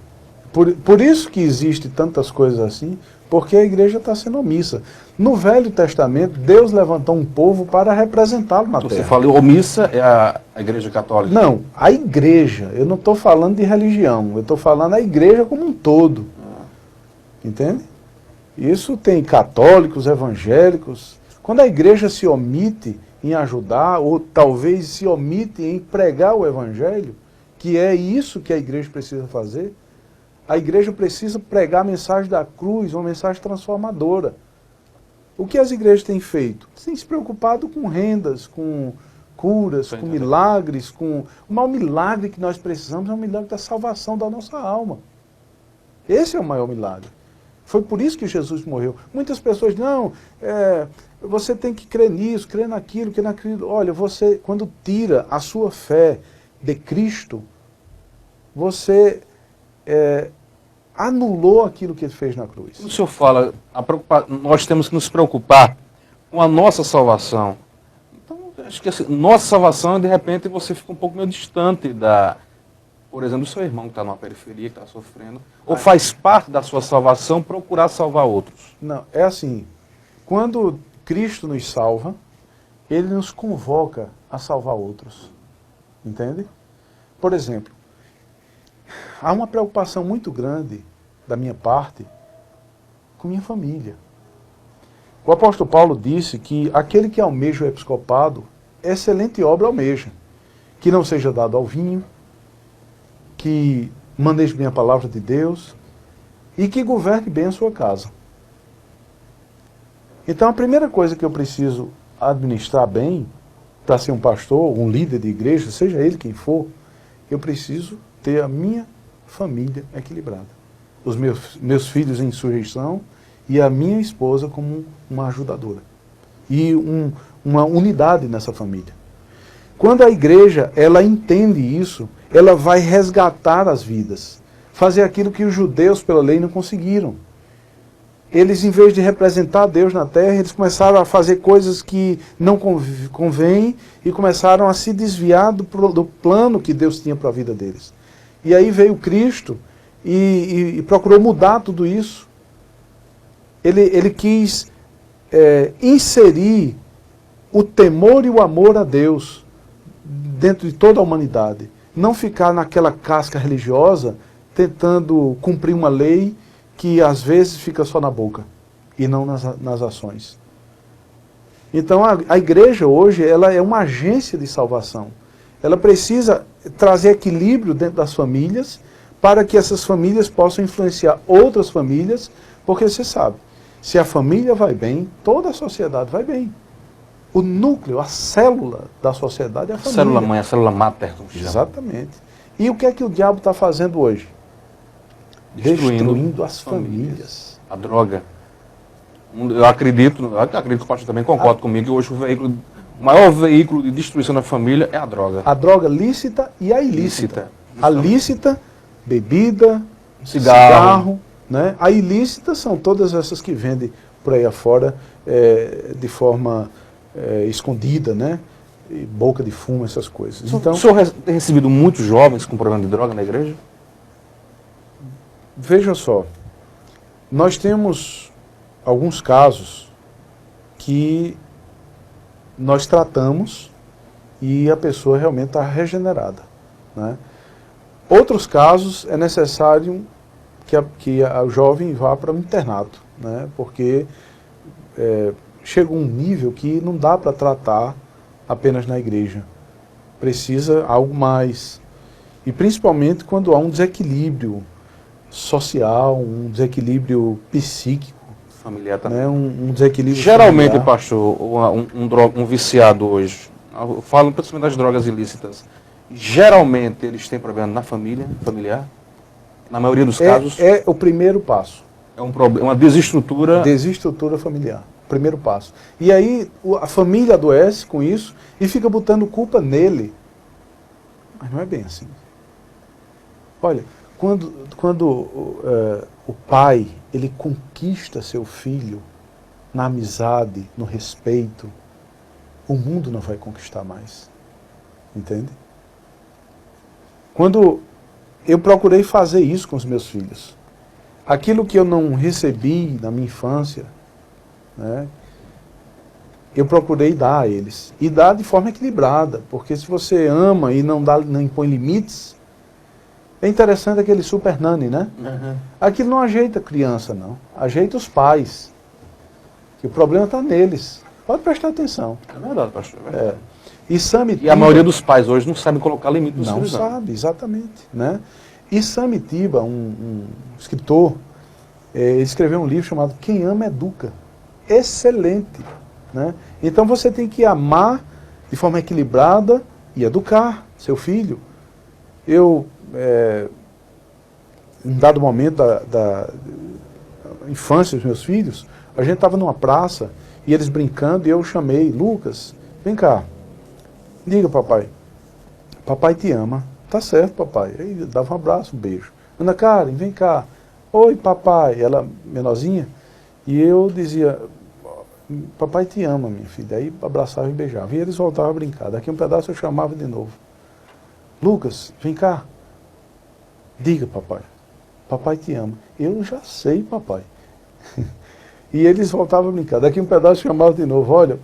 Por isso que existe tantas coisas assim, porque a igreja está sendo omissa. No Velho Testamento, Deus levantou um povo para representá-lo na terra. Você falou omissa é a igreja católica? Não, a igreja. Eu não estou falando de religião, eu estou falando a igreja como um todo. Entende? Isso tem católicos, evangélicos. Quando a igreja se omite em ajudar, ou talvez se omite em pregar o evangelho, que é isso que a igreja precisa fazer, a igreja precisa pregar a mensagem da cruz, uma mensagem transformadora. O que as igrejas têm feito? Têm se preocupado com rendas, com curas, com milagres, o maior milagre que nós precisamos é o milagre da salvação da nossa alma. Esse é o maior milagre. Foi por isso que Jesus morreu. Muitas pessoas dizem: não, você tem que crer nisso, crer naquilo, crer naquilo. Olha, você, quando tira a sua fé de Cristo, você anulou aquilo que ele fez na cruz. Quando o senhor fala, nós temos que nos preocupar com a nossa salvação. Então, acho que assim, nossa salvação, de repente, você fica um pouco meio distante por exemplo, do seu irmão que está numa periferia, que está sofrendo, ou faz parte da sua salvação procurar salvar outros? Não, é assim, quando Cristo nos salva, ele nos convoca a salvar outros. Entende? Por exemplo, há uma preocupação muito grande da minha parte com minha família. O apóstolo Paulo disse que aquele que almeja o episcopado, excelente obra almeja, que não seja dado ao vinho, que maneje bem a palavra de Deus e que governe bem a sua casa. Então a primeira coisa que eu preciso administrar bem, para ser um pastor, um líder de igreja, seja ele quem for, eu preciso ter a minha família equilibrada. Os meus filhos em sujeição e a minha esposa como uma ajudadora. E uma unidade nessa família. Quando a igreja, ela entende isso, ela vai resgatar as vidas. fazer aquilo que os judeus, pela lei, não conseguiram. Eles, em vez de representar Deus na terra, eles começaram a fazer coisas que não convêm e começaram a se desviar do plano que Deus tinha para a vida deles. E aí veio Cristo e procurou mudar tudo isso. Ele quis inserir o temor e o amor a Deus dentro de toda a humanidade. Não ficar naquela casca religiosa tentando cumprir uma lei que às vezes fica só na boca e não nas ações. Então a igreja hoje ela é uma agência de salvação. Ela precisa trazer equilíbrio dentro das famílias para que essas famílias possam influenciar outras famílias, porque você sabe, se a família vai bem, toda a sociedade vai bem. O núcleo, a célula da sociedade é a família. A célula mãe, a célula mater. Exatamente. E o que é que o diabo está fazendo hoje? Destruindo as famílias. A droga. Eu acredito que o pastor também concorda comigo, que hoje o maior veículo de destruição da família é a droga. A droga lícita e a ilícita. A lícita, bebida, cigarro, né? A ilícita são todas essas que vendem por aí afora de forma escondida, né? E boca de fumo, essas coisas. Então, o senhor tem recebido muitos jovens com problema de droga na igreja? Veja só, nós temos alguns casos que nós tratamos e a pessoa realmente está regenerada, né? Outros casos é necessário que o jovem vá para um internato, né? Porque chega um nível que não dá para tratar apenas na igreja. Precisa algo mais. E principalmente quando há um desequilíbrio social, um desequilíbrio psíquico. Familiar também. Né? Um desequilíbrio geralmente, familiar. pastor, um viciado hoje, eu falo principalmente das drogas ilícitas, geralmente eles têm problema na família, familiar? Na maioria dos casos? É o primeiro passo. É uma desestrutura... Desestrutura familiar. Primeiro passo. E aí a família adoece com isso e fica botando culpa nele. Mas não é bem assim. Olha, quando o pai ele conquista seu filho na amizade, no respeito, o mundo não vai conquistar mais. Entende? Quando eu procurei fazer isso com os meus filhos, aquilo que eu não recebi na minha infância, né, eu procurei dar a eles. E dar de forma equilibrada, porque se você ama e não impõe limites, é interessante aquele super nani, né? Uhum. Aquilo não ajeita a criança, não. Ajeita os pais. Que o problema está neles. Pode prestar atenção. É verdade, pastor. É verdade. E Samitiba, e a maioria dos pais hoje não sabe colocar limite nos filhos. Não sabe, exatamente. Né? E Samitiba, um escritor, ele escreveu um livro chamado Quem Ama Educa. Excelente. Né? Então você tem que amar de forma equilibrada e educar seu filho. Eu, em dado momento da infância dos meus filhos, a gente estava numa praça e eles brincando e eu chamei, Lucas, vem cá, diga papai, papai te ama. Tá certo, papai. Aí dava um abraço, um beijo. Ana Karen, vem cá. Oi, papai. Ela menorzinha. E eu dizia, papai te ama, minha filha. Aí abraçava e beijava. E eles voltavam a brincar. Daqui um pedaço eu chamava de novo. Lucas, vem cá. Diga, papai. Papai te ama. Eu já sei, papai. E eles voltavam a brincar. Daqui um pedaço eu chamava de novo. Olha,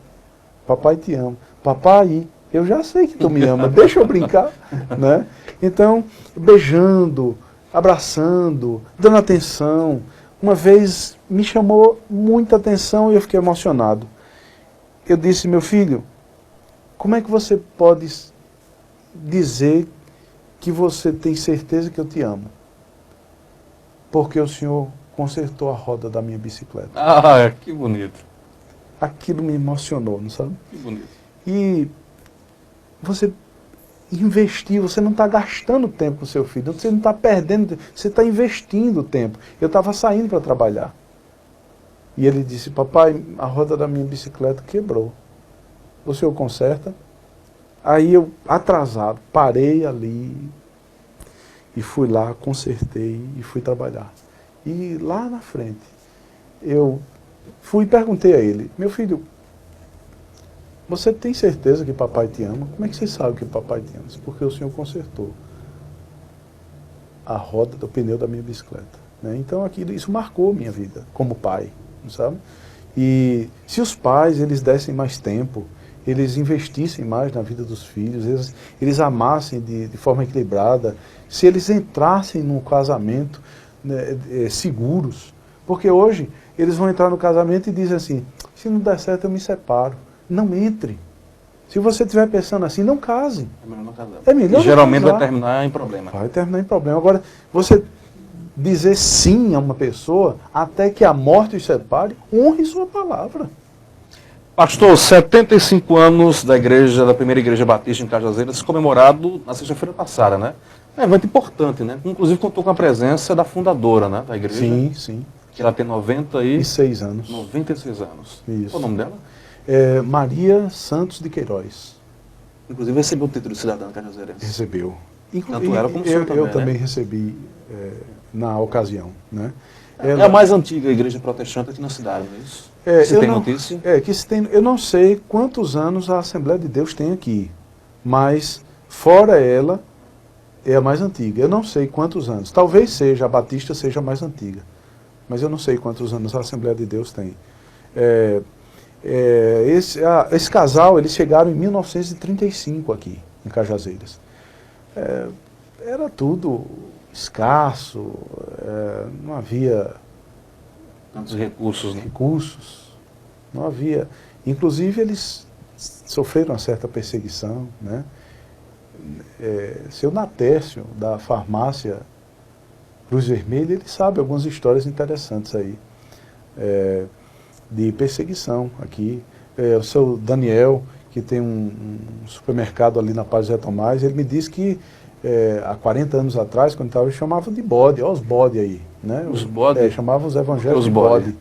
papai te ama. Papai, eu já sei que tu me ama, deixa eu brincar, né? Então, beijando, abraçando, dando atenção. Uma vez me chamou muita atenção e eu fiquei emocionado. Eu disse, meu filho, como é que você pode dizer que você tem certeza que eu te amo? Porque o senhor consertou a roda da minha bicicleta. Ah, que bonito. Aquilo me emocionou, não sabe? Que bonito. E você investir, você não está gastando tempo com o seu filho, você não está perdendo, você está investindo tempo. Eu estava saindo para trabalhar. E ele disse, papai, a roda da minha bicicleta quebrou. O senhor conserta? Aí eu, atrasado, parei ali. e fui lá, consertei e fui trabalhar. E lá na frente, eu fui e perguntei a ele, meu filho, você tem certeza que papai te ama? Como é que você sabe que papai te ama? Porque o senhor consertou a roda do pneu da minha bicicleta. Né? Então isso marcou minha vida como pai, sabe? E se os pais eles dessem mais tempo, eles investissem mais na vida dos filhos, eles amassem de forma equilibrada, se eles entrassem num casamento, né, seguros, porque hoje eles vão entrar no casamento e dizem assim, se não der certo eu me separo. Não entre. Se você estiver pensando assim, não case. É melhor não casar. É melhor e geralmente não vai casar. terminar em problema. Vai terminar em problema. Agora, você dizer sim a uma pessoa até que a morte os separe, honre sua palavra. Pastor, 75 anos da primeira igreja batista em Cajazeiras, comemorado na sexta-feira passada, né? É um evento importante, né? Inclusive contou com a presença da fundadora, né, da igreja. Sim, sim. Que ela tem 96 anos. 96 anos. Isso. Qual o nome dela? É Maria Santos de Queiroz. Inclusive recebeu o título de cidadã cajazeirense. Recebeu. Tanto ela como o senhor também, eu também né? recebi na ocasião, né? É a mais antiga igreja protestante aqui na cidade, não é isso? Você tem notícia? Eu não sei quantos anos a Assembleia de Deus tem aqui, mas fora ela, é a mais antiga. Eu não sei quantos anos. Talvez seja, a Batista seja a mais antiga, mas eu não sei quantos anos a Assembleia de Deus tem. Esse casal, eles chegaram em 1935 aqui, em Cajazeiras. Era tudo escasso, não havia Tantos recursos, né? não havia. Inclusive, eles sofreram uma certa perseguição, né? Seu Natércio, da farmácia Cruz Vermelha, ele sabe algumas histórias interessantes aí, de perseguição aqui. O seu Daniel, que tem um supermercado ali na Paz Zé Tomás, ele me disse que há 40 anos atrás, quando estava, eles chamavam de bode, olha os bode aí. Né? Os bode? Chamavam os evangélicos de bode.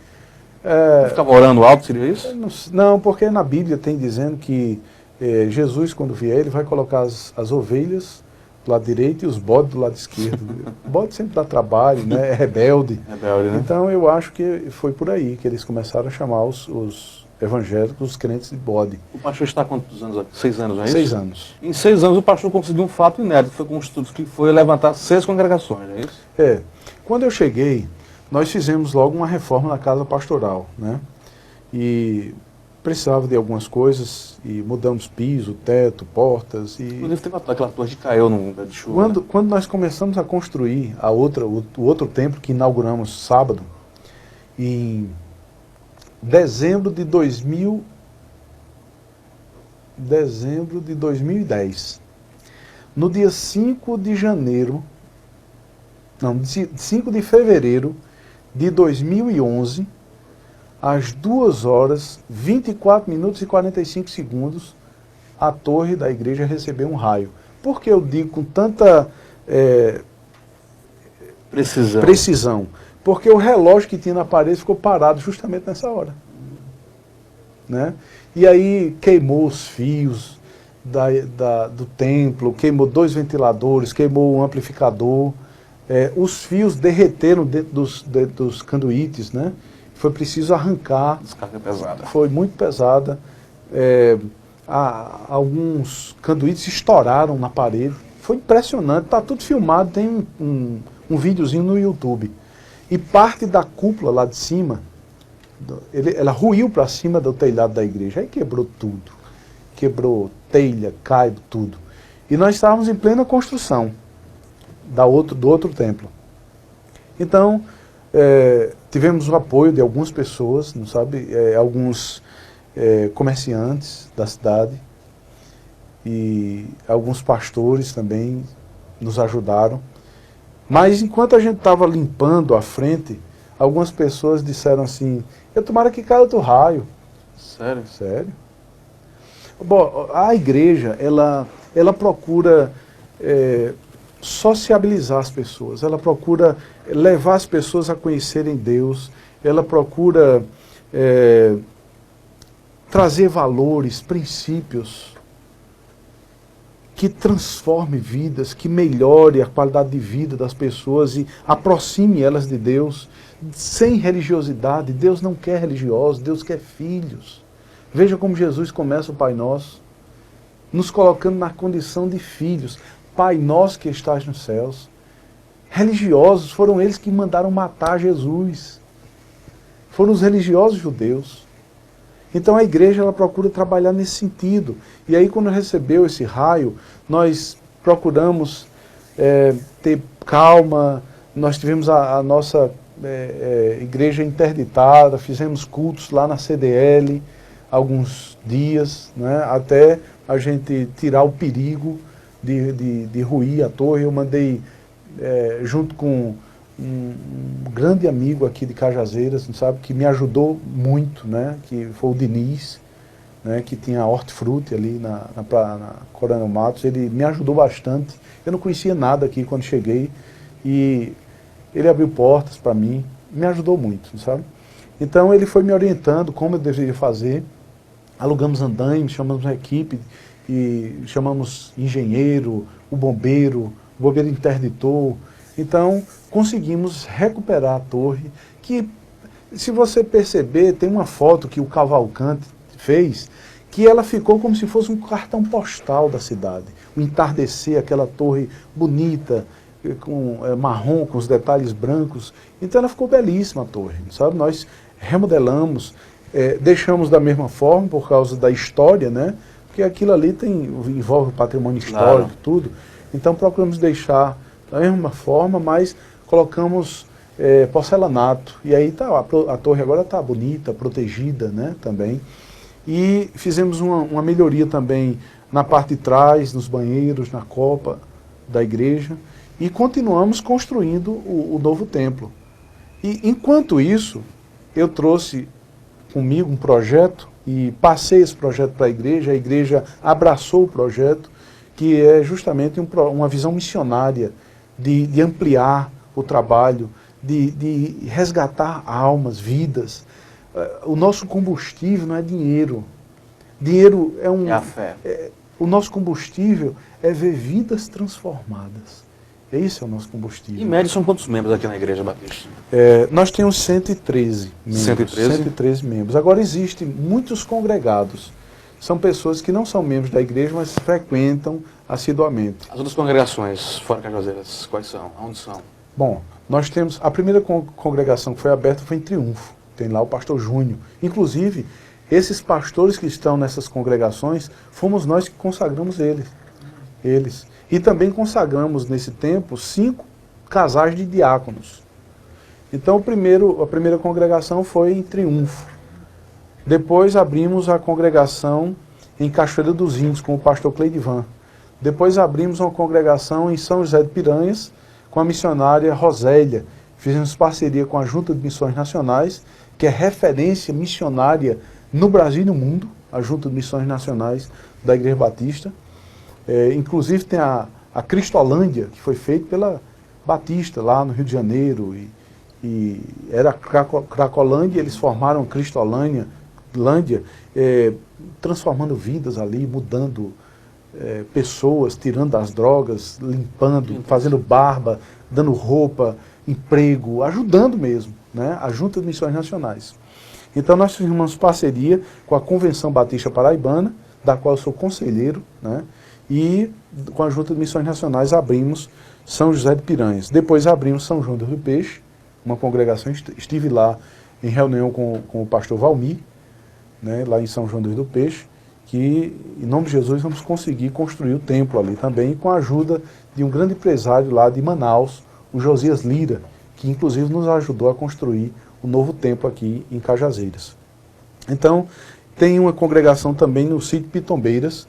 bode. Ficava orando alto, seria isso? Não, porque na Bíblia tem dizendo que Jesus, quando vier, ele vai colocar as ovelhas do lado direito e os bodes do lado esquerdo. O bode sempre dá trabalho, né? É rebelde. Rebelde, né? Então eu acho que foi por aí que eles começaram a chamar os evangélicos, os crentes de bode. O pastor está há quantos anos aqui? 6 anos, não é isso? 6 anos. Em 6 anos o pastor conseguiu um fato inédito, foi com um estudo que foi levantar 6 congregações, não é isso? Quando eu cheguei, nós fizemos logo uma reforma na casa pastoral, né? E precisava de algumas coisas, e mudamos piso, teto, portas. Inclusive teve aquela torre que caiu no lugar de chuva. Quando nós começamos a construir o outro templo que inauguramos sábado, em dezembro de 2010, no dia 5 de fevereiro de 2011, às 2 horas, 24 minutos e 45 segundos, a torre da igreja recebeu um raio. Por que eu digo com tanta precisão? Porque o relógio que tinha na parede ficou parado justamente nessa hora. Né? E aí queimou os fios do templo, queimou 2 ventiladores, queimou um amplificador. Os fios derreteram dentro dos canduítes, né? Foi preciso arrancar. Descarga pesada. Foi muito pesada. Alguns canduítes estouraram na parede. Foi impressionante, está tudo filmado, tem um videozinho no YouTube. E parte da cúpula lá de cima, ela ruiu para cima do telhado da igreja. Aí quebrou tudo. Quebrou telha, caibo, tudo. E nós estávamos em plena construção do outro templo. Então, tivemos o apoio de algumas pessoas, não sabe, alguns comerciantes da cidade e alguns pastores também nos ajudaram. Mas enquanto a gente estava limpando a frente, algumas pessoas disseram assim, tomara que caia outro raio. Sério? Sério. Bom, a igreja, ela procura sociabilizar as pessoas, ela procura levar as pessoas a conhecerem Deus, ela procura trazer valores, princípios que transforme vidas, que melhore a qualidade de vida das pessoas e aproxime elas de Deus, sem religiosidade. Deus não quer religiosos, Deus quer filhos. Veja como Jesus começa o Pai Nosso, nos colocando na condição de filhos. Pai Nosso que estás nos céus. Religiosos foram eles que mandaram matar Jesus. Foram os religiosos judeus. Então a igreja ela procura trabalhar nesse sentido. E aí quando recebeu esse raio, nós procuramos ter calma, nós tivemos a nossa igreja interditada, fizemos cultos lá na CDL, alguns dias, né, até a gente tirar o perigo de ruir a torre. Eu mandei, junto com um grande amigo aqui de Cajazeiras, sabe, que me ajudou muito, né, que foi o Diniz, né, que tinha a Hortifruti ali na Coronel Matos. Ele me ajudou bastante. Eu não conhecia nada aqui quando cheguei e ele abriu portas para mim, me ajudou muito, sabe. Então ele foi me orientando como eu deveria fazer. Alugamos andaimes, chamamos uma equipe e chamamos engenheiro, o bombeiro interditor. Então conseguimos recuperar a torre, que, se você perceber, tem uma foto que o Cavalcante fez, que ela ficou como se fosse um cartão postal da cidade. O entardecer, aquela torre bonita, com marrom, com os detalhes brancos. Então ela ficou belíssima, a torre, sabe? Nós remodelamos, deixamos da mesma forma por causa da história, né? Porque aquilo ali envolve o patrimônio histórico, claro, tudo. Então procuramos deixar da mesma forma, mas colocamos porcelanato. E aí a torre agora está bonita, protegida, né, também. E fizemos uma melhoria também na parte de trás, nos banheiros, na copa da igreja. E continuamos construindo o novo templo. E enquanto isso, eu trouxe comigo um projeto e passei esse projeto para a igreja abraçou o projeto, que é justamente uma visão missionária de ampliar o trabalho, de resgatar almas, vidas. O nosso combustível não é dinheiro. Dinheiro é a fé. O nosso combustível é ver vidas transformadas. Esse é o nosso combustível. Em média, são quantos membros aqui na Igreja Batista? Nós temos 113 membros. 113 membros. Agora, existem muitos congregados. São pessoas que não são membros da igreja, mas frequentam assiduamente. As outras congregações, fora Cajazeiras, quais são? Onde são? Bom, nós temos... A primeira congregação que foi aberta foi em Triunfo. Tem lá o pastor Júnior. Inclusive, esses pastores que estão nessas congregações, fomos nós que consagramos eles. E também consagramos, nesse tempo, 5 casais de diáconos. Então, a primeira congregação foi em Triunfo. Depois abrimos a congregação em Cachoeira dos Índios, com o pastor Cleidivan. Depois abrimos uma congregação em São José de Piranhas, com a missionária Rosélia. Fizemos parceria com a Junta de Missões Nacionais, que é referência missionária no Brasil e no mundo, a Junta de Missões Nacionais da Igreja Batista. Inclusive tem a Cristolândia, que foi feita pela Batista, lá no Rio de Janeiro, e era Cracolândia, eles formaram Cristolândia, transformando vidas ali, mudando pessoas, tirando as drogas, limpando, fazendo barba, dando roupa, emprego, ajudando mesmo, né, a Junta de Missões Nacionais. Então nós fizemos parceria com a Convenção Batista Paraibana, da qual eu sou conselheiro, né, e com a Junta de Missões Nacionais abrimos São José de Piranhas. Depois abrimos São João do Rio Peixe, uma congregação, estive lá em reunião com o pastor Valmir, né, lá em São João do Rio Peixe, que em nome de Jesus vamos conseguir construir o templo ali também, com a ajuda de um grande empresário lá de Manaus, o Josias Lira, que inclusive nos ajudou a construir o novo templo aqui em Cajazeiras. Então, tem uma congregação também no sítio Pitombeiras,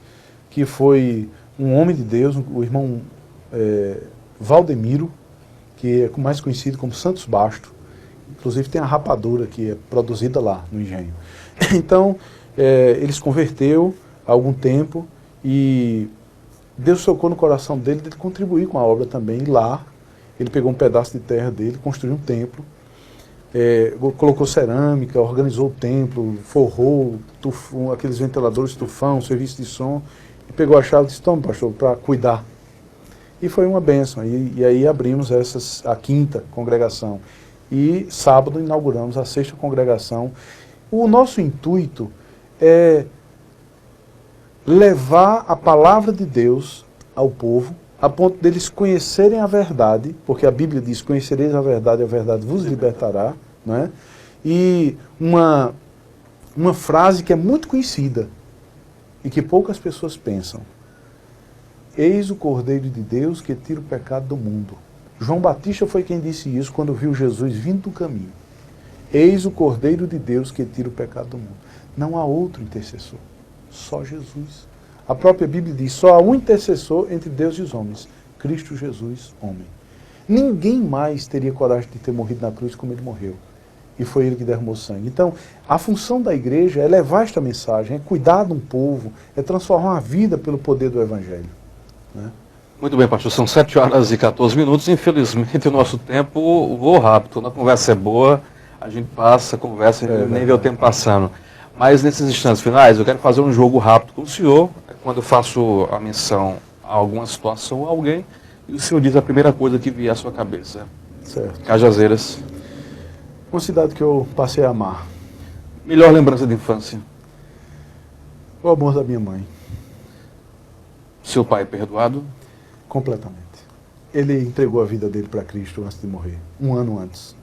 que foi um homem de Deus, o irmão Valdemiro, que é mais conhecido como Santos Basto. Inclusive tem a rapadura que é produzida lá no engenho. Então, ele se converteu há algum tempo e Deus tocou no coração dele de contribuir com a obra também. E lá, ele pegou um pedaço de terra dele, construiu um templo, colocou cerâmica, organizou o templo, forrou aqueles ventiladores tufão, serviço de som, pegou a chave e disse, toma, pastor, para cuidar. E foi uma bênção. E aí abrimos a 5ª congregação. E sábado inauguramos a 6ª congregação. O nosso intuito é levar a palavra de Deus ao povo, a ponto deles conhecerem a verdade, porque a Bíblia diz, conhecereis a verdade vos libertará, não é? E uma frase que é muito conhecida e que poucas pessoas pensam. Eis o Cordeiro de Deus que tira o pecado do mundo. João Batista foi quem disse isso quando viu Jesus vindo do caminho. Eis o Cordeiro de Deus que tira o pecado do mundo. Não há outro intercessor, só Jesus. A própria Bíblia diz, só há um intercessor entre Deus e os homens, Cristo Jesus, homem. Ninguém mais teria coragem de ter morrido na cruz como ele morreu. E foi ele que derramou sangue. Então, a função da igreja é levar esta mensagem, é cuidar de um povo, é transformar a vida pelo poder do Evangelho. Né? Muito bem, pastor, são 7h14. Infelizmente o nosso tempo voou rápido. Quando a conversa é boa, a gente passa, conversa e nem vê o tempo passando. Mas nesses instantes finais, eu quero fazer um jogo rápido com o senhor. Quando eu faço a menção a alguma situação ou alguém, e o senhor diz a primeira coisa que vier à sua cabeça. Certo. Cajazeiras. Uma cidade que eu passei a amar. Melhor lembrança de infância. O amor da minha mãe. Seu pai perdoado? Completamente. Ele entregou a vida dele para Cristo antes de morrer. 1 ano antes.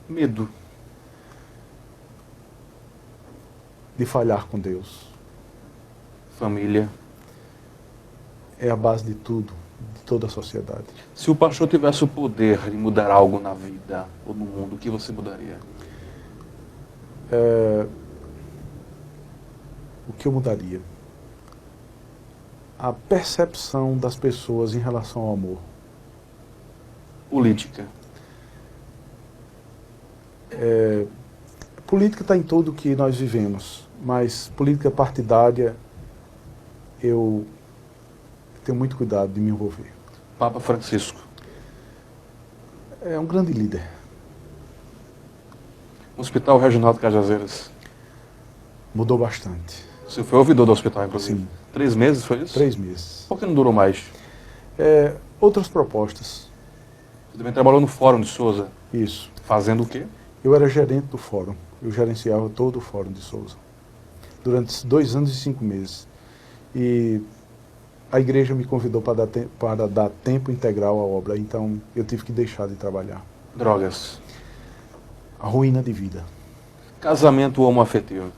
Medo. De falhar com Deus. Família. É a base de tudo, de toda a sociedade. Se o pastor tivesse o poder de mudar algo na vida ou no mundo, o que você mudaria? O que eu mudaria? A percepção das pessoas em relação ao amor. Política. Política está em tudo que nós vivemos, mas política partidária, eu tenho muito cuidado de me envolver. Papa Francisco. É um grande líder. Hospital Regional de Cajazeiras. Mudou bastante. Você foi ouvidor do hospital, inclusive? Sim. 3 meses, foi isso? 3 meses. Por que não durou mais? Outras propostas. Você também trabalhou no Fórum de Souza. Isso. Fazendo o quê? Eu era gerente do fórum. Eu gerenciava todo o Fórum de Souza. Durante 2 anos e 5 meses. E a igreja me convidou para dar tempo integral à obra. Então eu tive que deixar de trabalhar. Drogas. A ruína de vida. Casamento homoafetivo.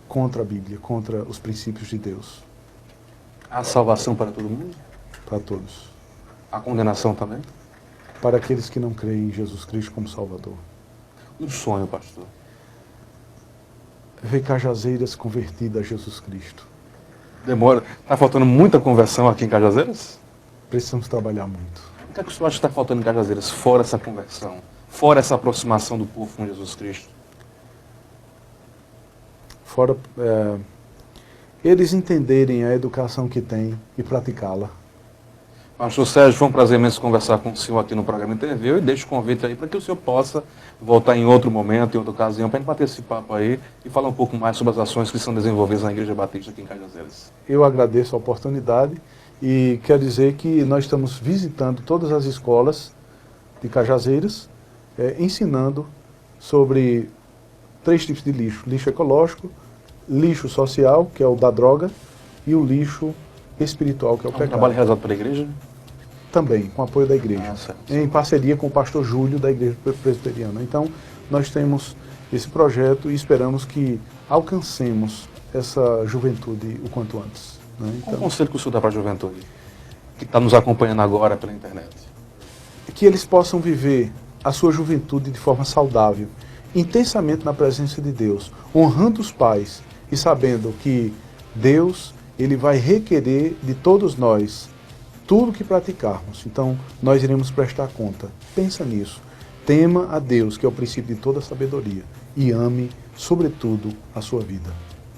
Contra a Bíblia, contra os princípios de Deus. A salvação para todo mundo? Para todos. A condenação também? Para aqueles que não creem em Jesus Cristo como Salvador. Um sonho, pastor. Ver Cajazeiras convertidas a Jesus Cristo. Demora. Está faltando muita conversão aqui em Cajazeiras? Precisamos trabalhar muito. O que é que o senhor acha que está faltando em Cajazeiras, fora essa conversão? Fora essa aproximação do povo com Jesus Cristo? Fora eles entenderem a educação que têm e praticá-la. Pastor Sérgio, foi um prazer imenso conversar com o senhor aqui no programa Interview e deixo o convite aí para que o senhor possa voltar em outro momento, em outra ocasião, para a gente bater esse papo aí e falar um pouco mais sobre as ações que são desenvolvidas na Igreja Batista aqui em Cajazeiras. Eu agradeço a oportunidade e quero dizer que nós estamos visitando todas as escolas de Cajazeiras, ensinando sobre 3 tipos de lixo. Lixo ecológico, lixo social, que é o da droga, e o lixo espiritual, que é o pecado. Trabalho realizado pela igreja? Também, com apoio da igreja. Certo. Em parceria com o pastor Júlio, da Igreja Presbiteriana. Então, nós temos esse projeto e esperamos que alcancemos essa juventude o quanto antes. Né? Qual o conselho que o senhor dá para a juventude, que está nos acompanhando agora pela internet? Que eles possam viver a sua juventude de forma saudável, intensamente na presença de Deus, honrando os pais e sabendo que Deus, Ele vai requerer de todos nós tudo que praticarmos. Então, nós iremos prestar conta. Pensa nisso. Tema a Deus, que é o princípio de toda sabedoria, e ame, sobretudo, a sua vida.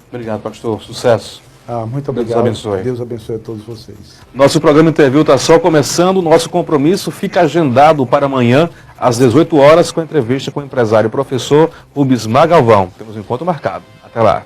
Obrigado, pastor. Sucesso. Muito obrigado. Deus abençoe. Deus abençoe a todos vocês. Nosso programa Interview está só começando. Nosso compromisso fica agendado para amanhã, às 18 horas, com a entrevista com o empresário e professor Rubens Magalvão. Temos um encontro marcado. Até lá.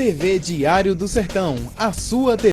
TV Diário do Sertão, a sua TV.